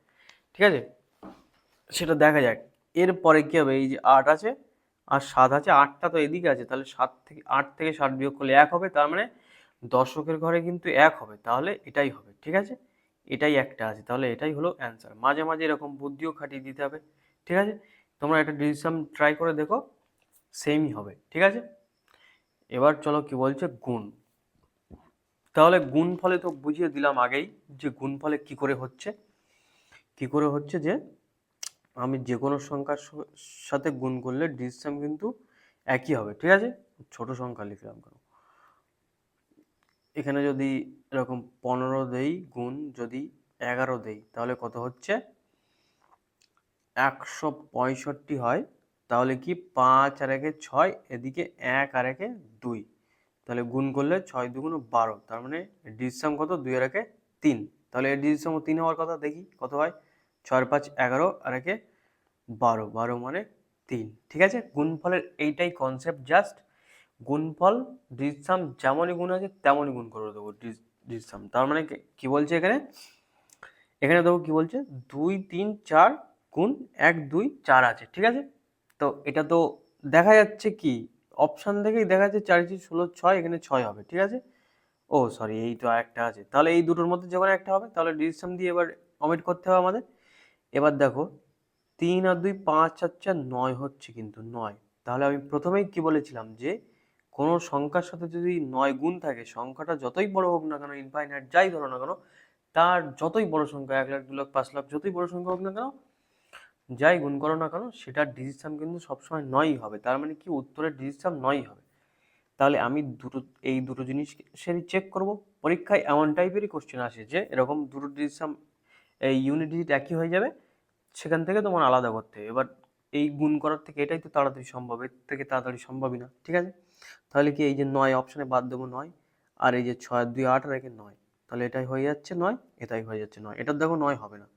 ঠিক আছে, সেটা দেখা যাক। এরপরে কি হবে, এই যে 8 আছে আর 7 আছে, 8টা তো এদিকে আছে, তাহলে 8 থেকে 7 বিয়োগ করলে 1 হবে, তার মানে দশকের ঘরে কিন্তু 1 হবে, তাহলে এটাই হবে। ঠিক আছে, এটাই একটা আছে, তাহলে এটাই হলো অ্যান্সার। মাঝে মাঝে এরকম বুদ্ধিও খাটিয়ে দিতে হবে। ঠিক আছে, তোমরা একটা ডিসিশন ট্রাই করে দেখো, সেমই হবে। ঠিক আছে, এবার চলো কি বলছে গুণ। তাহলে গুণফলে তো বুঝিয়ে দিলাম আগেই, যে গুণফলে কি করে হচ্ছে, যে আমি যে কোনো সংখ্যার সাথে গুণ করলে ডিসিশন কিন্তু একই হবে। ঠিক আছে, ছোট সংখ্যা লিখলাম কেন, এখানে যদি এরকম 15 দেই গুণ যদি 11 দেই, তাহলে কত হচ্ছে 165 হয়। তাহলে কি 5 আর 1 6, এদিকে 1 আর 1 2, তাহলে গুণ করলে 6 2 12, তার মানে ডিজিট কত 2 আর 1 3, তাহলে এর ডিজিট 3 হওয়ার কথা, দেখি কত হয়, 6 আর 5 11 আর 1 12, 12 মানে 3। ঠিক আছে, গুণফলের এইটাই কনসেপ্ট, জাস্ট গুণফল ডিজিট যেমনই গুণ আছে তেমনই গুণ করে দেবো ডিজিট, তার মানে কি বলছে এখানে, এখানে দেখো কি বলছে 2 3 4 গুণ 1 2 4 আছে। ঠিক আছে, তো এটা তো দেখা যাচ্ছে কি অপশান থেকেই দেখা যাচ্ছে 4 16 6, এখানে 6 হবে। ঠিক আছে, ও সরি এই তো একটা আছে, তাহলে এই দুটোর মধ্যে যে কোনো একটা হবে, তাহলে ডিজিট দিয়ে এবার অমিট করতে হবে আমাদের। এবার দেখো 3 আর 2 5 আর 4 9 হচ্ছে কিন্তু 9, তাহলে আমি প্রথমেই কি বলেছিলাম, যে কোনো সংখ্যার সাথে যদি 9 গুণ থাকে, সংখ্যাটা যতই বড় হোক না কেন, ইনফাইনাইট যাই ধরো না কেন, তার যতই বড় সংখ্যা 1 লাখ 2 লাখ 5 লাখ যতই বড় সংখ্যা হোক না কেন, যাই গুণ করো না কেন, সেটার ডিজিট কিন্তু সবসময় 9ই হবে, তার মানে কি উত্তরের ডিজিট 9ই হবে। তাহলে আমি এই দুটো জিনিস সেটি চেক করব। পরীক্ষায় এমন টাইপেরই কোশ্চেন আসে যে এরকম দুটো ডিজিট এই ইউনিট ডিজিট একই হয়ে যাবে, সেখান থেকে তোমার আলাদা করতে হবে। এবার এই গুণ করার থেকে এটাই তো তাড়াতাড়ি সম্ভব, এর থেকে তাড়াতাড়ি সম্ভবই না। ঠিক আছে, তাহলে কি এই যে 9 অপশানে বাদ দেবো 9, আর এই যে 6 আর 2 8 আর 1 9, তাহলে এটাই হয়ে যাচ্ছে 9, এটাই হয়ে যাচ্ছে 9, এটার দেখো 9 হবে না।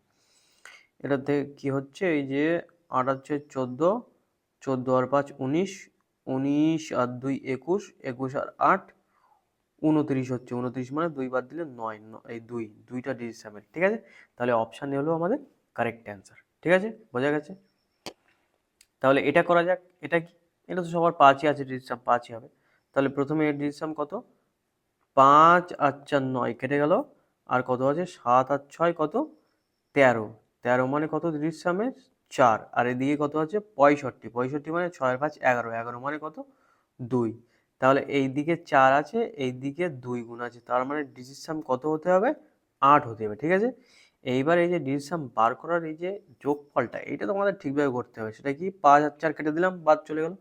এটাতে কি হচ্ছে, এই যে 8 হচ্ছে 14, 14 আর 5 19, 19 আর 2 21, 21 আর 8 29 হচ্ছে, 29 মানে 2 বাদ দিলে 9, এই 2টা ডিজিট সামের। ঠিক আছে, তাহলে অপশান হলো আমাদের কারেক্ট অ্যান্সার। ঠিক আছে, বোঝা গেছে। তাহলে এটা করা যাক, এটা কি, এটা তো সবার 5ই আছে, ডিজিট সাম 5ই হবে। তাহলে প্রথমে এর ডিজিট সাম কত, 5 আর 4 9 কেটে গেল, আর কত আছে 7 আর 6 কত 13, 13 মানে কত ডিজিটসামের 4, আর এদিকে কত আছে 65, 65 মানে 6 আর 5 11, 11 মানে কত 2। তাহলে এই দিকে 4 আছে, এই দিকে 2 গুণ আছে, তার মানে ডিজিটসাম কত হতে হবে 8 হতে হবে, ঠিক আছে। এইবার এই যে ডিজিটসাম বার করার এই যে যোগফলটা, এইটা তোমাদের ঠিকভাবে করতে হবে। সেটা কি 5 আর 4 কেটে দিলাম, বাদ চলে গেল।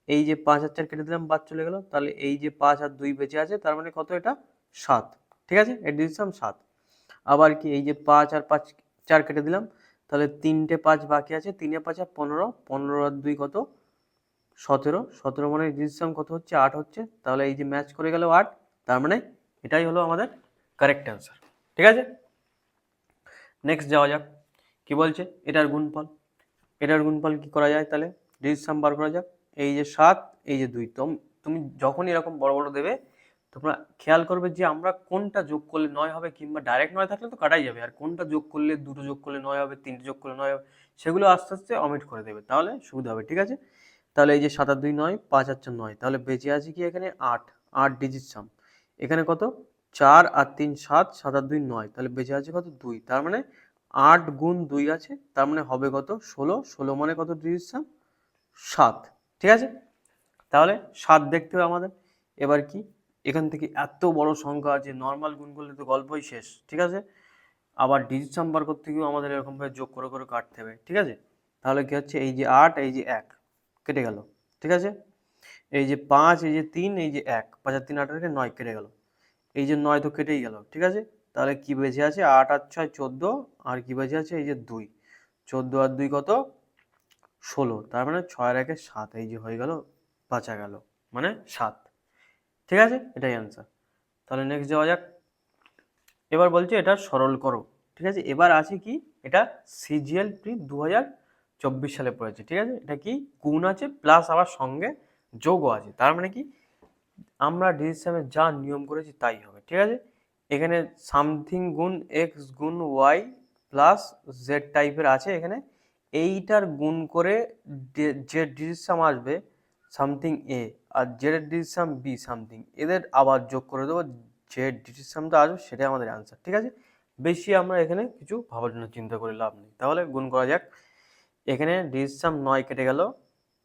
এই যে 5 আর 4 কেটে দিলাম, বাদ চলে গেল। তাহলে এই যে 5 আর 2 বেঁচে আছে, তার মানে কত এটা 7, ঠিক আছে। এর ডিজিটসাম 7। আবার কি এই যে 5 আর 5 4 কেটে দিলাম, তাহলে 3টে 5 বাকি আছে, 3 এ 5 15, 15 আর 2 কত 17, 17 মানে ডিজিটসাম কত হচ্ছে 8 হচ্ছে। তাহলে এই যে ম্যাচ করে গেল 8, তার মানে এটাই হলো আমাদের কারেক্ট অ্যান্সার, ঠিক আছে। নেক্সট যাওয়া যাক, কি বলছে এটার গুণফল। এটার গুণফল কি করা যায়, তাহলে ডিজিটসাম বার করা যাক। এই যে 7, এই যে 2, তুমি যখনই এরকম বড় বড় দেবে, তোমরা খেয়াল করবে যে আমরা কোনটা যোগ করলে 9 হবে, কিংবা ডাইরেক্ট 9 থাকলে তো কাটাই যাবে, আর কোনটা যোগ করলে 2টো যোগ করলে 9 হবে, 3টে যোগ করলে 9 হবে, সেগুলো আস্তে আস্তে অমিট করে দেবে, তাহলে সুবিধা হবে, ঠিক আছে। তাহলে এই যে 7 আর 2 9, 5 আর 4 9, তাহলে বেঁচে আছে কি এখানে 8, 8 ডিজিটসাম। এখানে কত 4 আর 3 7, 7 আর 2 9, তাহলে বেঁচে আছে কত 2, তার মানে 8 গুণ 2 আছে, তার মানে হবে কত 16, 16 মানে কত ডিজিটসাম 7, ঠিক আছে। তাহলে 7 দেখতে হবে আমাদের। এবার কি এখান থেকে এত বড় সংখ্যা আছে, নর্মাল গুণ করলে তো গল্পই শেষ, ঠিক আছে। আবার ডিজিটসাম বার করতে গিয়েও আমাদের এরকমভাবে যোগ করে করে কাটতে হবে, ঠিক আছে। তাহলে কি হচ্ছে এই যে 8, এই যে 1 কেটে গেল, ঠিক আছে। এই যে 5, এই যে 3, এই যে 1, 5 আর 3 8 থেকে 9 কেটে গেল। এই যে 9 তো কেটেই গেল, ঠিক আছে। তাহলে কি বেঁচে আছে 8 আর 6 14, আর কি বেঁচে আছে এই যে 2, 14 আর 2 কত 16, তার মানে 6 আর 1 7, এই যে হয়ে গেল, বাঁচা গেল মানে 7, ঠিক আছে। এটাই অ্যান্সার। তাহলে নেক্সট যাওয়া যাক। এবার বলছে এটা সরল করো, ঠিক আছে। এবার আছে কি এটা সিজিএল প্রি 2024 সালে পড়েছে, ঠিক আছে। এটা কি গুণ আছে প্লাস আবার সঙ্গে যোগও আছে, তার মানে কি আমরা ডিজিটসামের যা নিয়ম করেছি তাই হবে, ঠিক আছে। এখানে সামথিং গুণ এক্স গুণ ওয়াই প্লাস জেড টাইপের আছে এখানে। এইটার গুণ করে যে ডিজিটসাম আসবে সামথিং এ, আর জেড এর ডিজিটসাম বি সামথিং, এদের আবার যোগ করে দেবো, যে ডিজিটসামটা আসবে সেটাই আমাদের অ্যান্সার, ঠিক আছে। বেশি আমরা এখানে কিছু ভাবার জন্য চিন্তা করে লাভ নেই। তাহলে গুণ করা যাক। এখানে ডিজিটসাম 9 কেটে গেল,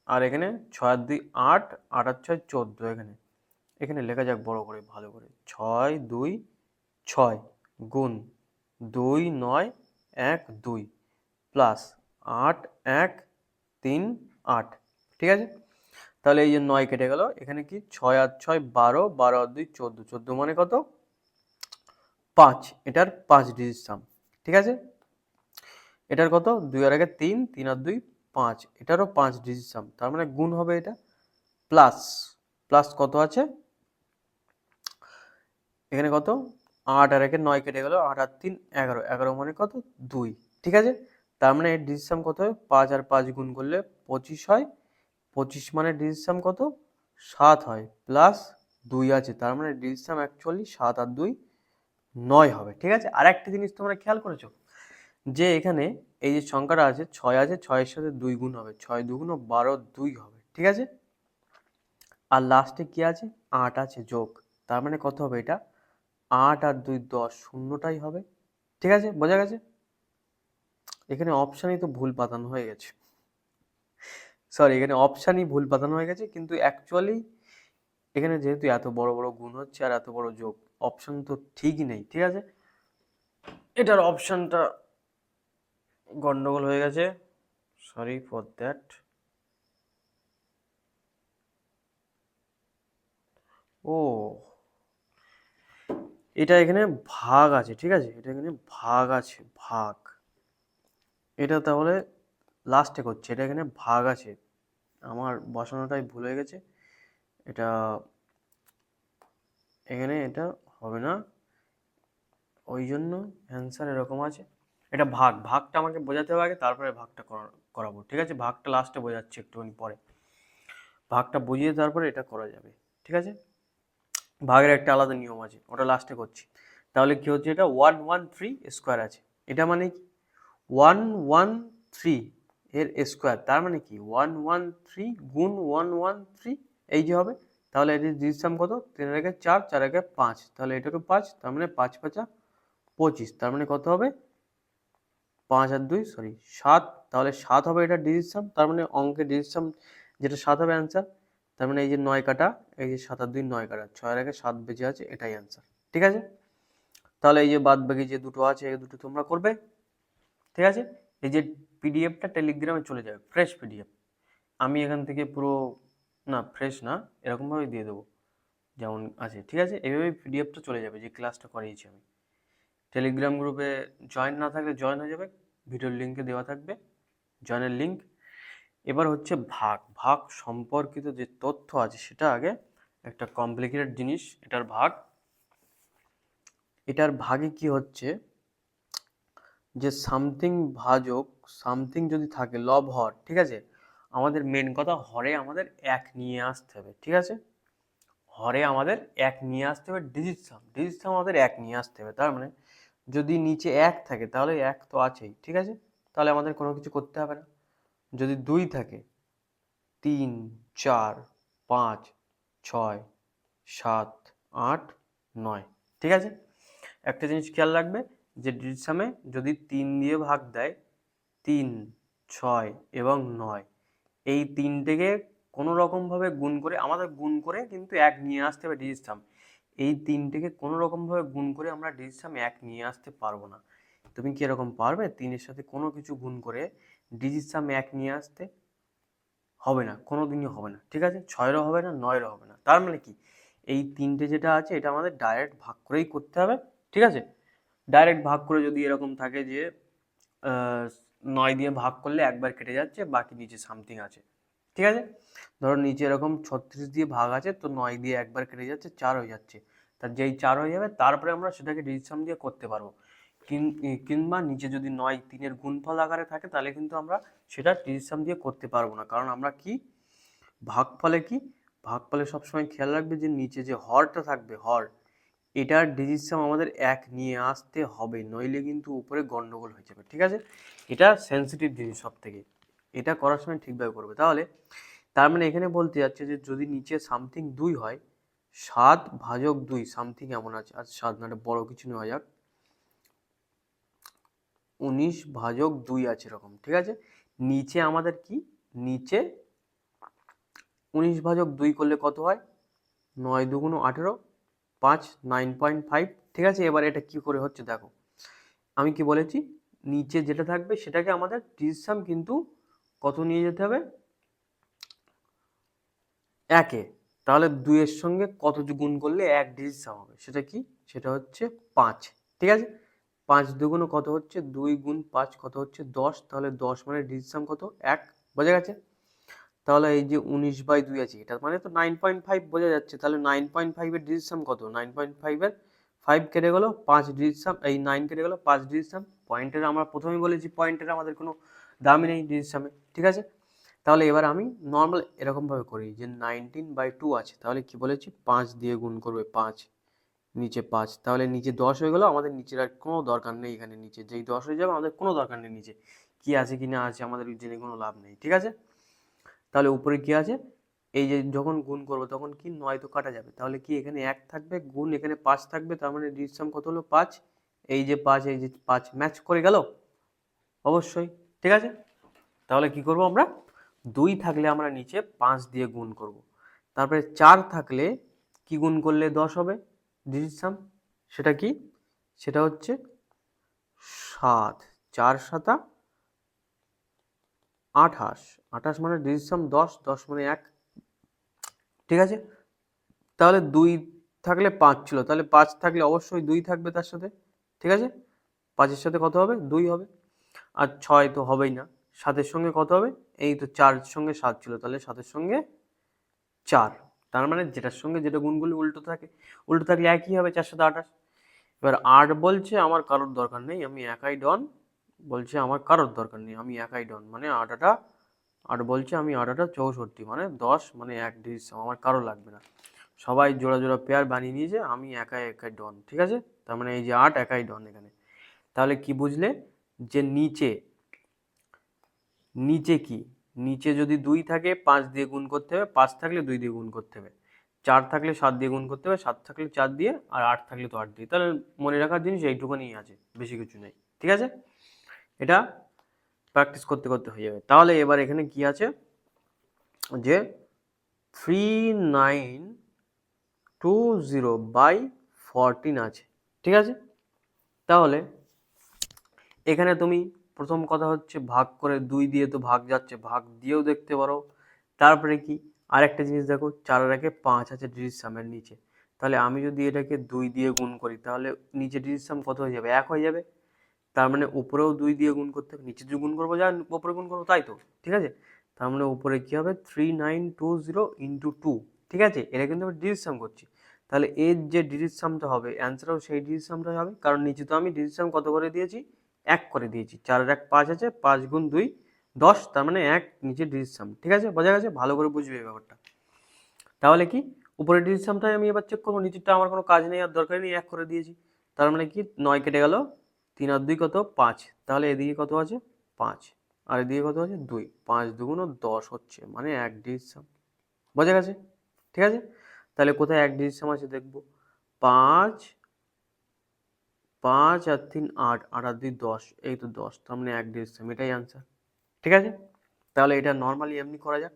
আর এখানে 6 আর 2 8, 8 আর 6 14, এখানে এখানে লেখা যাক বড় করে ভালো করে, 6 2 6 গুণ 2 9 1 2 প্লাস 8 1 3 8, ঠিক আছে। তাহলে এই যে 9 কেটে গেল, এখানে কি 6 আর 6 12, 12 আর 2 14, 14 মানে কত 5, এটার 5 ডিজিটসাম, ঠিক আছে। এটার কত 2 আর 1 3, 3 আর 2 5, এটারও 5 ডিজিটসাম, তার মানে গুণ হবে এটা প্লাস, প্লাস কত আছে এখানে কত 8 আর 1 9 কেটে গেল, 8 আর 3 11, 11 মানে কত 2, ঠিক আছে। তার মানে এর ডিজিটসাম কত হয় 5 আর 5 গুণ করলে 25 হয়, 25 মানে ডিজিটসাম কত 7 হয়, প্লাস 2 আছে, তার মানে ডিজিটসাম অ্যাকচুয়ালি 7 আর 2 9 হবে, ঠিক আছে। আর একটা জিনিস তোমরা খেয়াল করেছো যে এখানে এই যে সংখ্যাটা আছে 6 আছে, 6 এর সাথে 2 গুণ হবে, 6 2 গুণ 12 2 হবে, ঠিক আছে। আর লাস্টে কি আছে 8 আছে যোগ, তার মানে কত হবে এটা 8 আর 2 10, শূন্যটাই হবে, ঠিক আছে। বোঝা গেছে। এখানে অপশানই তো ভুল পাতানো হয়ে গেছে, সরি এখানে অপশানই ভুল পাতানো হয়ে গেছে, কিন্তু অ্যাকচুয়ালি এখানে যেহেতু এত বড় বড় গুণ হচ্ছে আর এত বড় যোগ, অপশান তো ঠিকই নেই, ঠিক আছে। এটার অপশানটা গন্ডগোল হয়ে গেছে, সরি ফর দ্যাট। ও এটা এখানে ভাগ আছে, ঠিক আছে, এটা এখানে ভাগ আছে, ভাগ। এটা তাহলে লাস্টে করছে, এটা এখানে ভাগ আছে, আমার বসানোটাই ভুল হয়ে গেছে। এটা এখানে এটা হবে না, ওই জন্য অ্যান্সার এরকম আছে। এটা ভাগ, ভাগটা আমাকে বোঝাতে হবে আগে, তারপরে ভাগটা করাবো, ঠিক আছে। ভাগটা লাস্টে বোঝাচ্ছি একটুখানি পরে, ভাগটা বুঝিয়ে তারপরে এটা করা যাবে, ঠিক আছে। ভাগের একটা আলাদা নিয়ম আছে, ওটা লাস্টে করছি। তাহলে কি হচ্ছে এটা 113 স্কোয়ার আছে, এটা মানে কি 113 এর স্কোয়ার, তার মানে কি 113 গুণ 113, এই যে হবে। তাহলে এটির ডিজিটসাম কত 3 এর আগে 4, 4 এর আগে 5, তাহলে এটারও 5, তার মানে 5 5 25, তার মানে কত হবে 5 আর 2 সরি 7, তাহলে 7 হবে এটা ডিজিট সাম, তার মানে অঙ্কের ডিজিট সাম যেটা 7 হবে অ্যান্সার। তার মানে এই যে 9 কাটা, এই যে 7 আর 2 9 কাটা, 6 এর আগে 7 বেঁচে আছে, এটাই অ্যান্সার। ঠিক আছে, তাহলে এই যে বাদ বাকি যে দুটো আছে এই দুটো তোমরা করবে। ঠিক আছে, এই যে পিডিএফটা টেলিগ্রামে চলে যাবে, ফ্রেশ পিডিএফ। আমি এখান থেকে পুরো, না ফ্রেশ না, এরকমভাবে দিয়ে দেবো যেমন আছে। ঠিক আছে, এইভাবেই পিডিএফটা চলে যাবে যে ক্লাসটা করিয়েছি আমি। টেলিগ্রাম গ্রুপে জয়েন না থাকলে জয়েন হয়ে যাবে, ভিডিওর লিঙ্কে দেওয়া থাকবে জয়েনের লিঙ্ক। এবার হচ্ছে ভাগ, ভাগ সম্পর্কিত যে তথ্য আছে সেটা আগে, একটা কমপ্লিকেটেড জিনিস এটার ভাগ। এটার ভাগে কি হচ্ছে যে সামথিং ভাজক সামথিং যদি থাকে লব হর, ঠিক আছে, আমাদের মেন কথা হরে আমাদের এক নিয়ে আসতে হবে। ঠিক আছে, হরে আমাদের এক নিয়ে আসতে হবে, ডিজিট সাম আমাদের এক নিয়ে আসতে হবে। তার মানে যদি নিচে এক থাকে তাহলে এক তো আছেই, ঠিক আছে, তাহলে আমাদের কোনো কিছু করতে হবে না। যদি 2 থাকে, 3 4 5 6 7 8 9, ঠিক আছে। একটা জিনিস খেয়াল রাখবে যে ডিজিট সামে যদি 3 দিয়ে ভাগ দেয়, 3 6 এবং 9, এই তিনটেকে কোনো রকমভাবে গুণ করে, আমাদের গুণ করে কিন্তু এক নিয়ে আসতে হবে ডিজিট সাম। এই তিনটেকে কোনো রকমভাবে গুণ করে আমরা ডিজিট সাম এক নিয়ে আসতে পারবো না। তুমি কি এরকম পারবে 3-এর সাথে কোনো কিছু গুণ করে ডিজিট সাম এক নিয়ে আসতে? হবে না, কোনো দিনই হবে না। ঠিক আছে, 6-এরও হবে না, 9-এরও হবে না। তার মানে কি, এই তিনটে যেটা আছে এটা আমাদের ডাইরেক্ট ভাগ করেই করতে হবে। ঠিক আছে, ডাইরেক্ট ভাগ করে যদি এরকম থাকে যে 9 দিয়ে ভাগ করলে একবার কেটে যাচ্ছে, বাকি নিচে সামথিং আছে। ঠিক আছে, ধরো নিচে এরকম 36 দিয়ে ভাগ আছে, তো 9 দিয়ে একবার কেটে যাচ্ছে, 4 হয়ে যাচ্ছে। তার যেই 4 হয়ে যাবে তারপরে আমরা সেটাকে ডিজিট সাম দিয়ে করতে পারবো। কিংবা নিচে যদি 9 3-এর গুণফল আকারে থাকে তাহলে কিন্তু আমরা সেটা ডিজিট সাম দিয়ে করতে পারবো না। কারণ আমরা কি ভাগফলে কি, ভাগফলে সবসময় খেয়াল রাখবে যে নিচে যে হরটা থাকবে, হর, এটার ডিজিট সাম আমাদের এক নিয়ে আসতে হবে, নইলে কিন্তু উপরে গন্ডগোল হয়ে যাবে। ঠিক আছে, এটা সেন্সিটিভ জিনিস সব থেকে, এটা করার সময় ঠিকভাবে করবে। তাহলে তার মানে এখানে বলতে যাচ্ছে যে যদি নিচে সামথিং 2 হয়, 7 ভাজক 2 সামথিং এমন আছে, আর 7 না, বড় কিছু নেওয়া যাক, 19 ভাজক 2 আছে এরকম। ঠিক আছে, নিচে আমাদের কি, নিচে 19 ভাজক 2 করলে কত হয়, 9 2 18, 5 9.5। ঠিক আছে, এবার এটা কি করে হচ্ছে দেখো, আমি কি বলেছি, নিচে যেটা থাকবে সেটাকে আমাদের ডিজিট সাম কিন্তু কত নিয়ে যেতে হবে, একে। তাহলে 2 এর সঙ্গে কত গুণ করলে এক ডিজিট সাম হবে, সেটা কি, সেটা হচ্ছে 5। ঠিক আছে, 5 2 কত হচ্ছে, 2 গুণ 5 কত হচ্ছে 10, তাহলে 10 মানে ডিজিট সাম কত, 1। বোঝা গেছে? তাহলে এই যে 19/2 আছে, এটা মানে তো 9.5 বোঝা যাচ্ছে। তাহলে 9.5 এর ডিজিট সাম কত, 9.5 এর 5 কেটে গেল, 5 ডিজিট সাম, এই 9 কেটে গেল, 5 ডিজিট সাম। পয়েন্টের আমরা প্রথমেই বলেছি পয়েন্টের আমাদের কোনো দামই নেই ডিজিট সামে। ঠিক আছে, তাহলে এবার আমি নর্মাল এরকমভাবে করি যে 19/2 আছে, তাহলে কি বলেছি 5 দিয়ে গুণ করবে, 5 নিচে 5, তাহলে নিচে 10 হয়ে গেল। আমাদের নিচের আর কোনো দরকার নেই, এখানে নিচে যেই 10 হয়ে যাবে আমাদের কোনো দরকার নেই নিচে কি আছে কি না আছে আমাদের জেনে কোনো লাভ নেই। ঠিক আছে, তাহলে উপরে কি আছে, এই যে যখন গুণ করবো তখন কি 9 তো কাটা যাবে, তাহলে কি এখানে 1 থাকবে, গুণ এখানে 5 থাকবে, তার মানে ডিজিট সাম কত হলো 5। এই যে 5 এই যে 5 ম্যাচ করে গেল অবশ্যই। ঠিক আছে, তাহলে কি করব আমরা, 2 থাকলে আমরা নিচে 5 দিয়ে গুণ করব, তারপরে 4 থাকলে কি গুণ করলে 10 হবে ডিজিট সাম, সেটা কি, সেটা হচ্ছে 7, 4 7 28, 28 মানে ডিজিট সাম 10, 10 মানে 1। ঠিক আছে, তাহলে 2 থাকলে 5 ছিল, তাহলে 5 থাকলে অবশ্যই 2 থাকবে তার সাথে। ঠিক আছে, 5-এর সাথে কত হবে, 2 হবে। আর 6 তো হবেই না, 7-এর সঙ্গে কত হবে, এই তো 4-এর সঙ্গে 7 ছিল, তাহলে 7-এর সঙ্গে 4। তার মানে যেটার সঙ্গে যেটা গুণগুলি উল্টো থাকে, উল্টো থাকলে একই হবে, 4 7 28। এবার 8 বলছে আমার কারোর দরকার নেই, আমি একাই ডন, বলছে আমার কারোর দরকার নেই, আমি একাই ডন, মানে 8 8 বলছে আমি 8 64, মানে 10 মানে 1 ডিজিট সাম, আমার কারো লাগবে না। সবাই জোড়া জোড়া পেয়ার বানিয়ে নিয়েছে, আমি একাই একাই ডন। ঠিক আছে, তার মানে এই যে 8 একাই ডন এখানে। তাহলে কি বুঝলে যে নিচে, নিচে কি, নিচে যদি 2 থাকে 5 দিয়ে গুণ করতে হবে, 5 থাকলে 2 দিয়ে গুণ করতে হবে। 4 থাকলে 7 দিয়ে গুণ করতে হবে, 7 থাকলে 4 দিয়ে, আর 8 থাকলে তো 8 দিয়ে। তাহলে মনে রাখার জিনিস এইটুকুনি আছে, বেশি কিছু নেই। ঠিক আছে, এটা প্র্যাকটিস করতে করতে হয়ে যাবে। তাহলে এবার এখানে কি আছে যে 3920/14 আছে। ঠিক আছে, তাহলে এখানে তুমি প্রথম কথা হচ্ছে ভাগ করে 2 দিয়ে তো ভাগ যাচ্ছে, ভাগ দিয়েও দেখতে পারো। তারপরে কি আরেকটা জিনিস দেখো, 4 আর 1 5 আছে ডিজিট সামের নিচে। তাহলে আমি যদি এটাকে 2 দিয়ে গুণ করি তাহলে নিচে ডিজিট সাম কত হয়ে যাবে? 1 হয়ে যাবে। তার মানে উপরেও 2 দিয়ে গুণ করতে হবে, নিচে যে গুণ করবো যা উপরে গুণ করবো তাই তো। ঠিক আছে, তার মানে উপরে কি হবে 3920 × 2। ঠিক আছে, এটা কিন্তু আমি ডিজিট সাম করছি। তাহলে এর যে ডিজিট সামটা হবে অ্যান্সারও সেই ডিজিট সামটাই হবে, কারণ নিচে তো আমি ডিজিট সাম কত করে দিয়েছি? 1 করে দিয়েছি। 4 আর 1 5 আছে, 5 × 2 10, তার মানে 1 নিচে ডিজিট সাম। ঠিক আছে, বোঝা গেছে? ভালো করে বুঝবে এই ব্যাপারটা। তাহলে কি উপরের ডিজিট সামটাই আমি এবার চেক করবো, নিচেরটা আমার কোনো কাজ নেই আর দরকার নেই, 1 করে দিয়েছি। তার মানে কি 9 কেটে গেল, 3 আর 2 কত? 5। তাহলে এদিকে কত আছে? 5, আর এদিকে কত আছে? 2। 5 2 10 হচ্ছে, মানে 1 ডিজিট সাম। বোঝা গেছে? ঠিক আছে, তাহলে কোথায় 1 ডিজিট সাম আছে দেখবো। 5 5 আর 3 8, 8 আর 2 10, এই তো 10, তার মানে 1 ডিজিট সাম, এটাই আনসার। ঠিক আছে, তাহলে এটা নর্মালি এমনি করা যাক।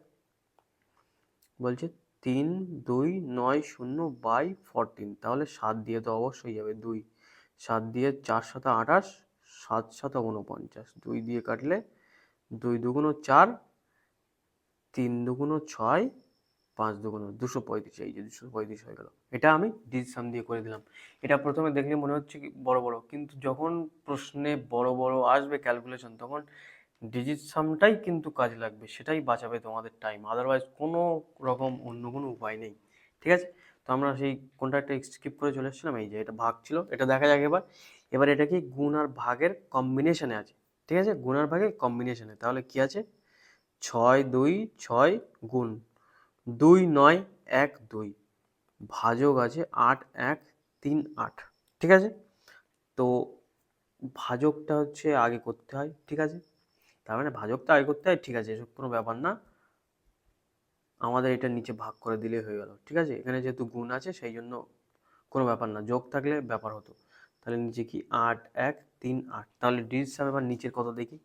বলছে 3290/14, তাহলে 7 দিয়ে তো অবশ্যই যাবে 2, 7 দিয়ে 4 7 28, 7 7 49, 2 দিয়ে কাটলে 2 2 4, 3 2 6, 5 2 235, এই যে 235 হয়ে গেল। এটা আমি ডিজিট সাম দিয়ে করে দিলাম। এটা প্রথমে দেখলে মনে হচ্ছে কি বড় বড়, কিন্তু যখন প্রশ্নে বড় বড় আসবে ক্যালকুলেশন, তখন ডিজিট সামটাই কিন্তু কাজে লাগবে, সেটাই বাঁচাবে তোমাদের টাইম, আদারওয়াইজ কোনো রকম অন্য কোনো উপায় নেই। ঠিক আছে, তো আমরা সেই কোনটা একটা স্কিপ করে চলে এসেছিলাম, এই যে এটা ভাগ ছিল, এটা দেখা যাক এবার। এবার এটা কি গুণ আর ভাগের কম্বিনেশনে আছে। ঠিক আছে, গুণ আর ভাগের কম্বিনেশনে, তাহলে কি আছে? 6 2 6 গুণ 2 9 1 2, ভাজক আছে 8 1 3 8। ঠিক আছে, তো ভাজকটা হচ্ছে আগে করতে হয়। ঠিক আছে, তার মানে ভাজকটা আগে করতে হয়। ঠিক আছে, এসব কোনো ব্যাপার না, আমাদের এটা নিচে ভাগ করে দিলেই হয়ে গেল। ঠিক আছে, এখানে যেহেতু গুণ আছে সেই জন্য কোনো ব্যাপার না, যোগ থাকলে ব্যাপার হতো। তাহলে নিচে কি 8 1 3 8, তাহলে ডিজিট সাম এবার নিচের কত দেখি।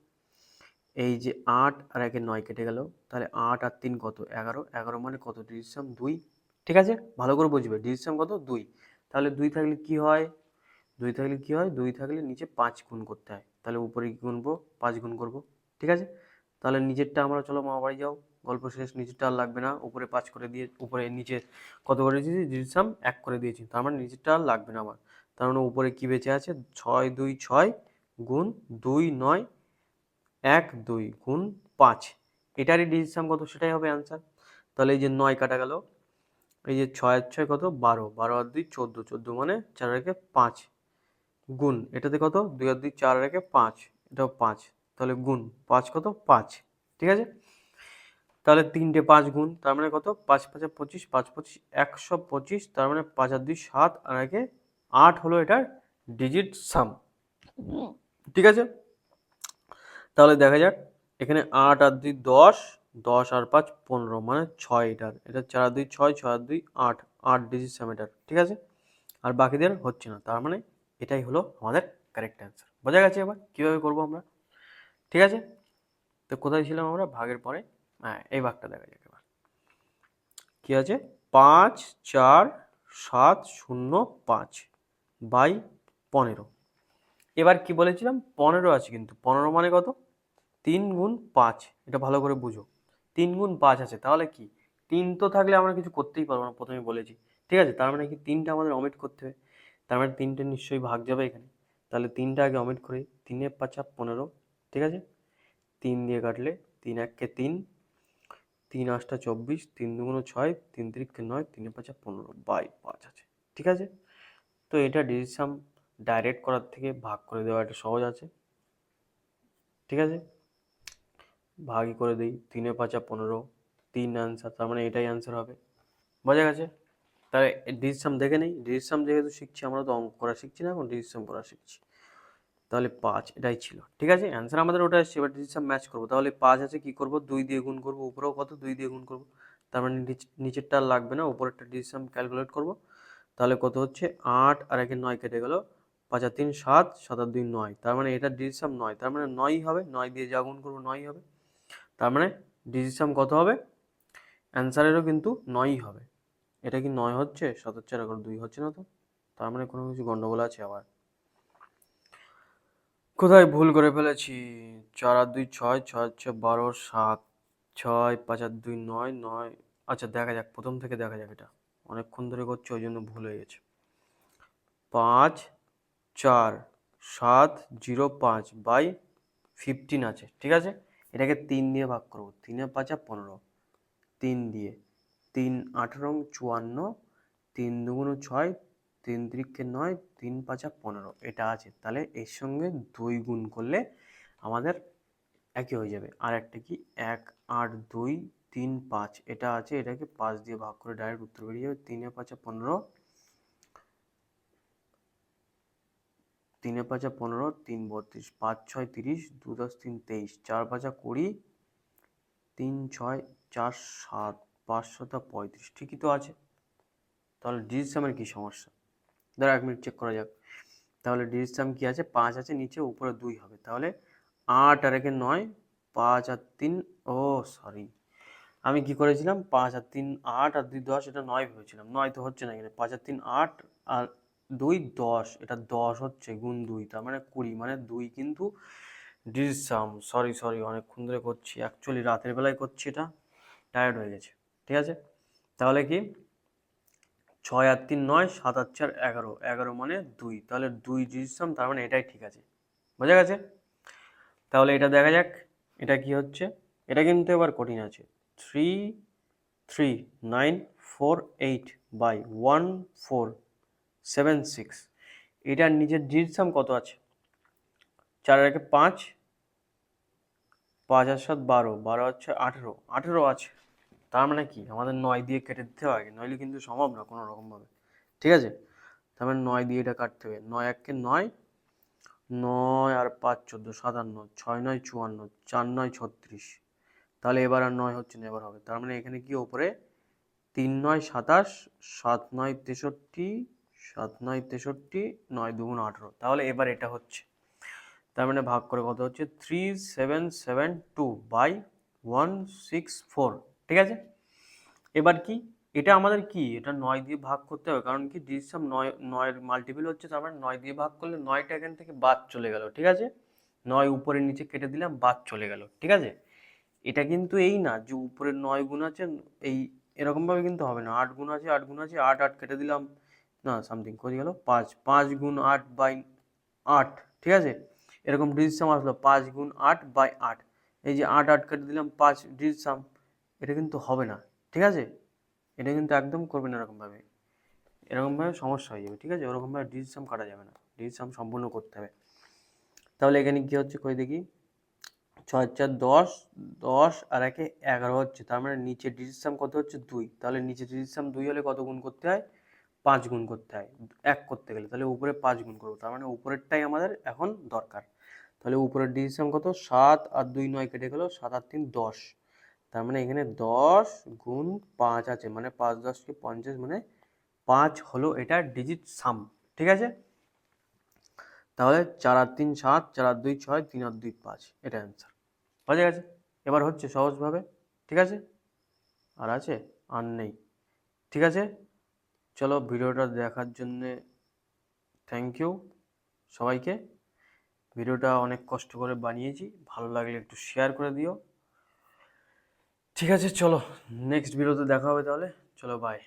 এই যে 8 আর 1 9 কেটে গেল, তাহলে 8 আর 3 কত? 11, 11 মানে কত? ডিজিট সাম 2। ঠিক আছে, ভালো করে বুঝবে, ডিজিট সাম কত? 2। তাহলে 2 থাকলে কি হয়? 2 থাকলে কি হয়? 2 থাকলে নিচে 5 গুণ করতে হয়, তাহলে উপরে কি গুনবো? 5 গুণ করবো। ঠিক আছে, তাহলে নিচেরটা আমরা, চলো মামা বাড়ি যাও, গল্প শেষ, নিচেরটা আর লাগবে না, উপরে 5 করে দিয়ে, উপরে নিচে কত করে দিয়েছি? ডিজিট সাম 1 করে দিয়েছি, তার মানে নিচেরটা আর লাগবে না আমার। তার মানে উপরে কি বেঁচে আছে? 6 2 6 গুণ 2 9 1 2 গুণ 5, এটারই ডিজিট সাম কত? সেটাই হবে অ্যান্সার। তাহলে এই যে 9 কাটা গেল, এই যে 6 আর 6 কত? 12, 12 আর 2 14, 14 মানে 4 আর 1 5, গুণ এটাতে কত? 2 আর 2 4 আর 1 5, এটাও 5, তাহলে গুণ 5 কত? 5। ঠিক আছে, তাহলে 3টে 5 গুণ, তার মানে কত? 5 5 25, 5 25 125, তার মানে 5 আর 2 7, আর 1 8 হলো এটার ডিজিট সাম। ঠিক আছে, তাহলে দেখা যাক, এখানে 8 আর 2 10, 10 আর 5 15, মানে 6 এটার, এটা 4 আর 2 6, 6 আর 2 8, 8 ডিজিট সাম এটার। ঠিক আছে, আর বাকিদের হচ্ছে না, তার মানে এটাই হলো আমাদের কারেক্ট অ্যান্সার। বোঝা গেছে এবার কীভাবে করবো আমরা? ঠিক আছে, তো কোথায় ছিলাম আমরা? ভাগের পরে। হ্যাঁ, এই ভাগটা দেখা যাক এবার কি আছে। 5 4 7 0 5 বাই 15। এবার কি বলেছিলাম? 15 আছে, কিন্তু 15 মানে কত? 3 গুণ 5, এটা ভালো করে বুঝো। 3 গুণ 5 আছে, তাহলে কি 3 তো থাকলে আমরা কিছু করতেই পারবো না, প্রথমে বলেছি। ঠিক আছে, তার মানে কি 3টা আমাদের অমিট করতে হবে, তার মানে 3টে নিশ্চয়ই ভাগ যাবে এখানে। তাহলে 3টা আগে অমিট করি, 3 5 15। ঠিক আছে, 3 দিয়ে কাটলে 3 1 3, 3 8 24, 3 2 6, 3 3 9, 3 5 15 বাই 5 আছে। ঠিক আছে, তো এটা ডিজিট সাম ডাইরেক্ট করার থেকে ভাগ করে দেওয়া একটা সহজ আছে। ঠিক আছে, ভাগই করে দিই, 3 5 15, 3 অ্যান্সার, তার মানে এটাই অ্যান্সার হবে। বোঝা গেছে? তাহলে ডিজিট সাম দেখে নেই, ডিজিট সাম যেহেতু শিখছি, আমরা তো অঙ্ক করা শিখছি না, এখন ডিজিট সাম করা শিখছি। তাহলে 5 এটাই ছিল। ঠিক আছে, অ্যান্সার আমাদের ওটা এসছে, এবার ডিজিট সাম ম্যাচ করবো। তাহলে 5 আছে, কি করব? 2 দিয়ে গুণ করবো, উপরেও কত? 2 দিয়ে গুণ করবো, তার মানে নিচেরটা আর লাগবে না, উপরেরটা ডিজিসাম ক্যালকুলেট করব। তাহলে কত হচ্ছে 8 আর 1 9 কেটে গেল, 5 আর 3 7, 7 আর 2 9, তার মানে এটা ডিজিসাম 9, তার মানে 9 হবে, 9 দিয়ে যা গুণ করবো 9 হবে। তার মানে ডিজিসাম কত হবে, অ্যান্সারেরও কিন্তু 9ই হবে। এটা কি 9 হচ্ছে? 7 আর 4 2 হচ্ছে না তো, তার মানে কোনো কিছু গন্ডগোল আছে আবার, কোথায় ভুল করে ফেলেছি। 4 আর 2 6, 6 আর 6 12, 7, 6, 5 আর 2 9, 9। আচ্ছা দেখা যাক, প্রথম থেকে দেখা যাক, এটা অনেকক্ষণ ধরে করছে ওই জন্য ভুল হয়ে গেছে। 5 4 7 0 5 বাই 15 আছে, ঠিক আছে। এটাকে 3 দিয়ে ভাগ করবো, 3 এ 5 15, 3 দিয়ে 3 18 54, 3 দুগুণ 6, 3 তিরিকে 9, 3 5 15, এটা আছে। তাহলে এর সঙ্গে 2 গুণ করলে আমাদের একই হয়ে যাবে। আর একটা কি 1 8 2 3 5, এটা আছে, এটাকে 5 দিয়ে ভাগ করে ডাইরেক্ট উত্তর বেরিয়ে যাবে। 3 এ 5 15, 3 এ 5 15, 3 32, 5 6 30, 2 10 3 23, 4 5 20, 3 6 4 7, 5 7 35, ঠিকই তো আছে। তাহলে ডিজিসামের কি সমস্যা, দাঁড়া 1 মিনিট চেক করা যাক। তাহলে ডিজিসাম কি আছে, 5 আছে নিচে, উপরে 2 হবে, তাহলে 8 আর 1 9, 5 আর 3, ও সরি, আমি কি করেছিলাম, 5 আর 3 8 আর 2 10, এটা 9 ভেবেছিলাম, 9 তো হচ্ছে না এখানে, 5 আর 3 8 আর 2 10, এটা 10 হচ্ছে, গুণ 2, তার মানে 20, মানে 2 কিন্তু ডিজিসাম। সরি সরি, অনেকক্ষণ ধরে করছি, অ্যাকচুয়ালি রাতের বেলায় করছি, এটা টায়ার্ড হয়ে গেছে, ঠিক আছে। তাহলে কি 6 আর 3 9, 7 আর 4 11, 11 মানে 2, তাহলে 2 ডিজিসাম, তার মানে এটাই ঠিক আছে, বোঝা গেছে। তাহলে এটা দেখা যাক, এটা কি হচ্ছে, এটা কিন্তু এবার কঠিন আছে। 3 3 9 4 8 বাই 1 4 7 6, এটার নিচের ডিজিসাম কত আছে, 4 আর 1 5, 5 আর 7 12, 12 হচ্ছে 18, 18 আছে। তার মানে কি আমাদের 9 দিয়ে কেটে দিতে হবে আগে, নইলে কিন্তু সম্ভব না কোনো রকমভাবে, ঠিক আছে। তার মানে 9 দিয়ে এটা কাটতে হবে, 9 1 9, 9 আর 5 14 57, 6 9 54, 4 9 36, তাহলে এবার আর 9 হচ্ছে না, এবার হবে। তার মানে এখানে কি ওপরে 3 9 27, 7 9 63, 7 9 63, 9 2 18, তাহলে এবার এটা হচ্ছে। তার মানে ভাগ করে কত হচ্ছে, 3772 বাই 164, ঠিক আছে। এবার কি, এটা আমাদের কি, এটা 9 দিয়ে ভাগ করতে হবে, কারণ কি ডিজিসাম 9, 9 এর মাল্টিপল হচ্ছে, তার মানে 9 দিয়ে ভাগ করলে 9টা এখান থেকে বাদ চলে গেল, ঠিক আছে। 9 উপরে নিচে কেটে দিলাম, বাদ চলে গেল, ঠিক আছে। এটা কিন্তু এই না যে উপরে 9 গুণ আছে, এই এরকম ভাবে কিন্তু হবে না, 8 গুণ আছে, 8 গুণ আছে, 8 8 কেটে দিলাম, না সামথিং করে গেল 5, 5 গুণ 8 বাই 8, ঠিক আছে। এরকম ডিজিসাম আসলো 5 গুণ 8 বাই 8, এই যে 8 8 কেটে দিলাম 5 ডিজিসাম, এটা কিন্তু হবে না, ঠিক আছে। এটা কিন্তু একদম করবে না এরকমভাবে, এরকমভাবে সমস্যা হয়ে যাবে, ঠিক আছে। ওরকমভাবে ডিজিসাম কাটা যাবে না, ডিজিসাম সম্পূর্ণ করতে হবে। তাহলে এখানে কি হচ্ছে কই দেখি, 6 4 10, 10 আর 1 11 হচ্ছে, তার মানে নিচে ডিজিসাম কত হচ্ছে 2, তাহলে নিচে ডিজিসাম 2 হলে কত গুণ করতে হয়, 5 গুণ করতে হয় 1 করতে গেলে, তাহলে উপরে 5 গুণ করবো, তার মানে উপরেরটাই আমাদের এখন দরকার। তাহলে উপরের ডিজিসাম কত, 7 আর 2 9 কেটে গেল, 7 আর 3 10, তার মানে এখানে 10 গুণ 5 আছে, মানে 5 10 কে 50, মানে 5 হলো এটা ডিজিট সাম, ঠিক আছে। তাহলে 4 আর 3 7, 4 আর 2 6, 3 আর 2 5, এটা অ্যান্সার, বোঝা গেছে। এবার হচ্ছে সহজভাবে, ঠিক আছে। আর আছে, আর নেই, ঠিক আছে। চলো, ভিডিওটা দেখার জন্যে থ্যাংক ইউ সবাইকে। ভিডিওটা অনেক কষ্ট করে বানিয়েছি, ভালো লাগলে একটু শেয়ার করে দিও, ঠিক আছে। চলো নেক্সট ভিডিওতে দেখা হবে তাহলে, চলো বাই।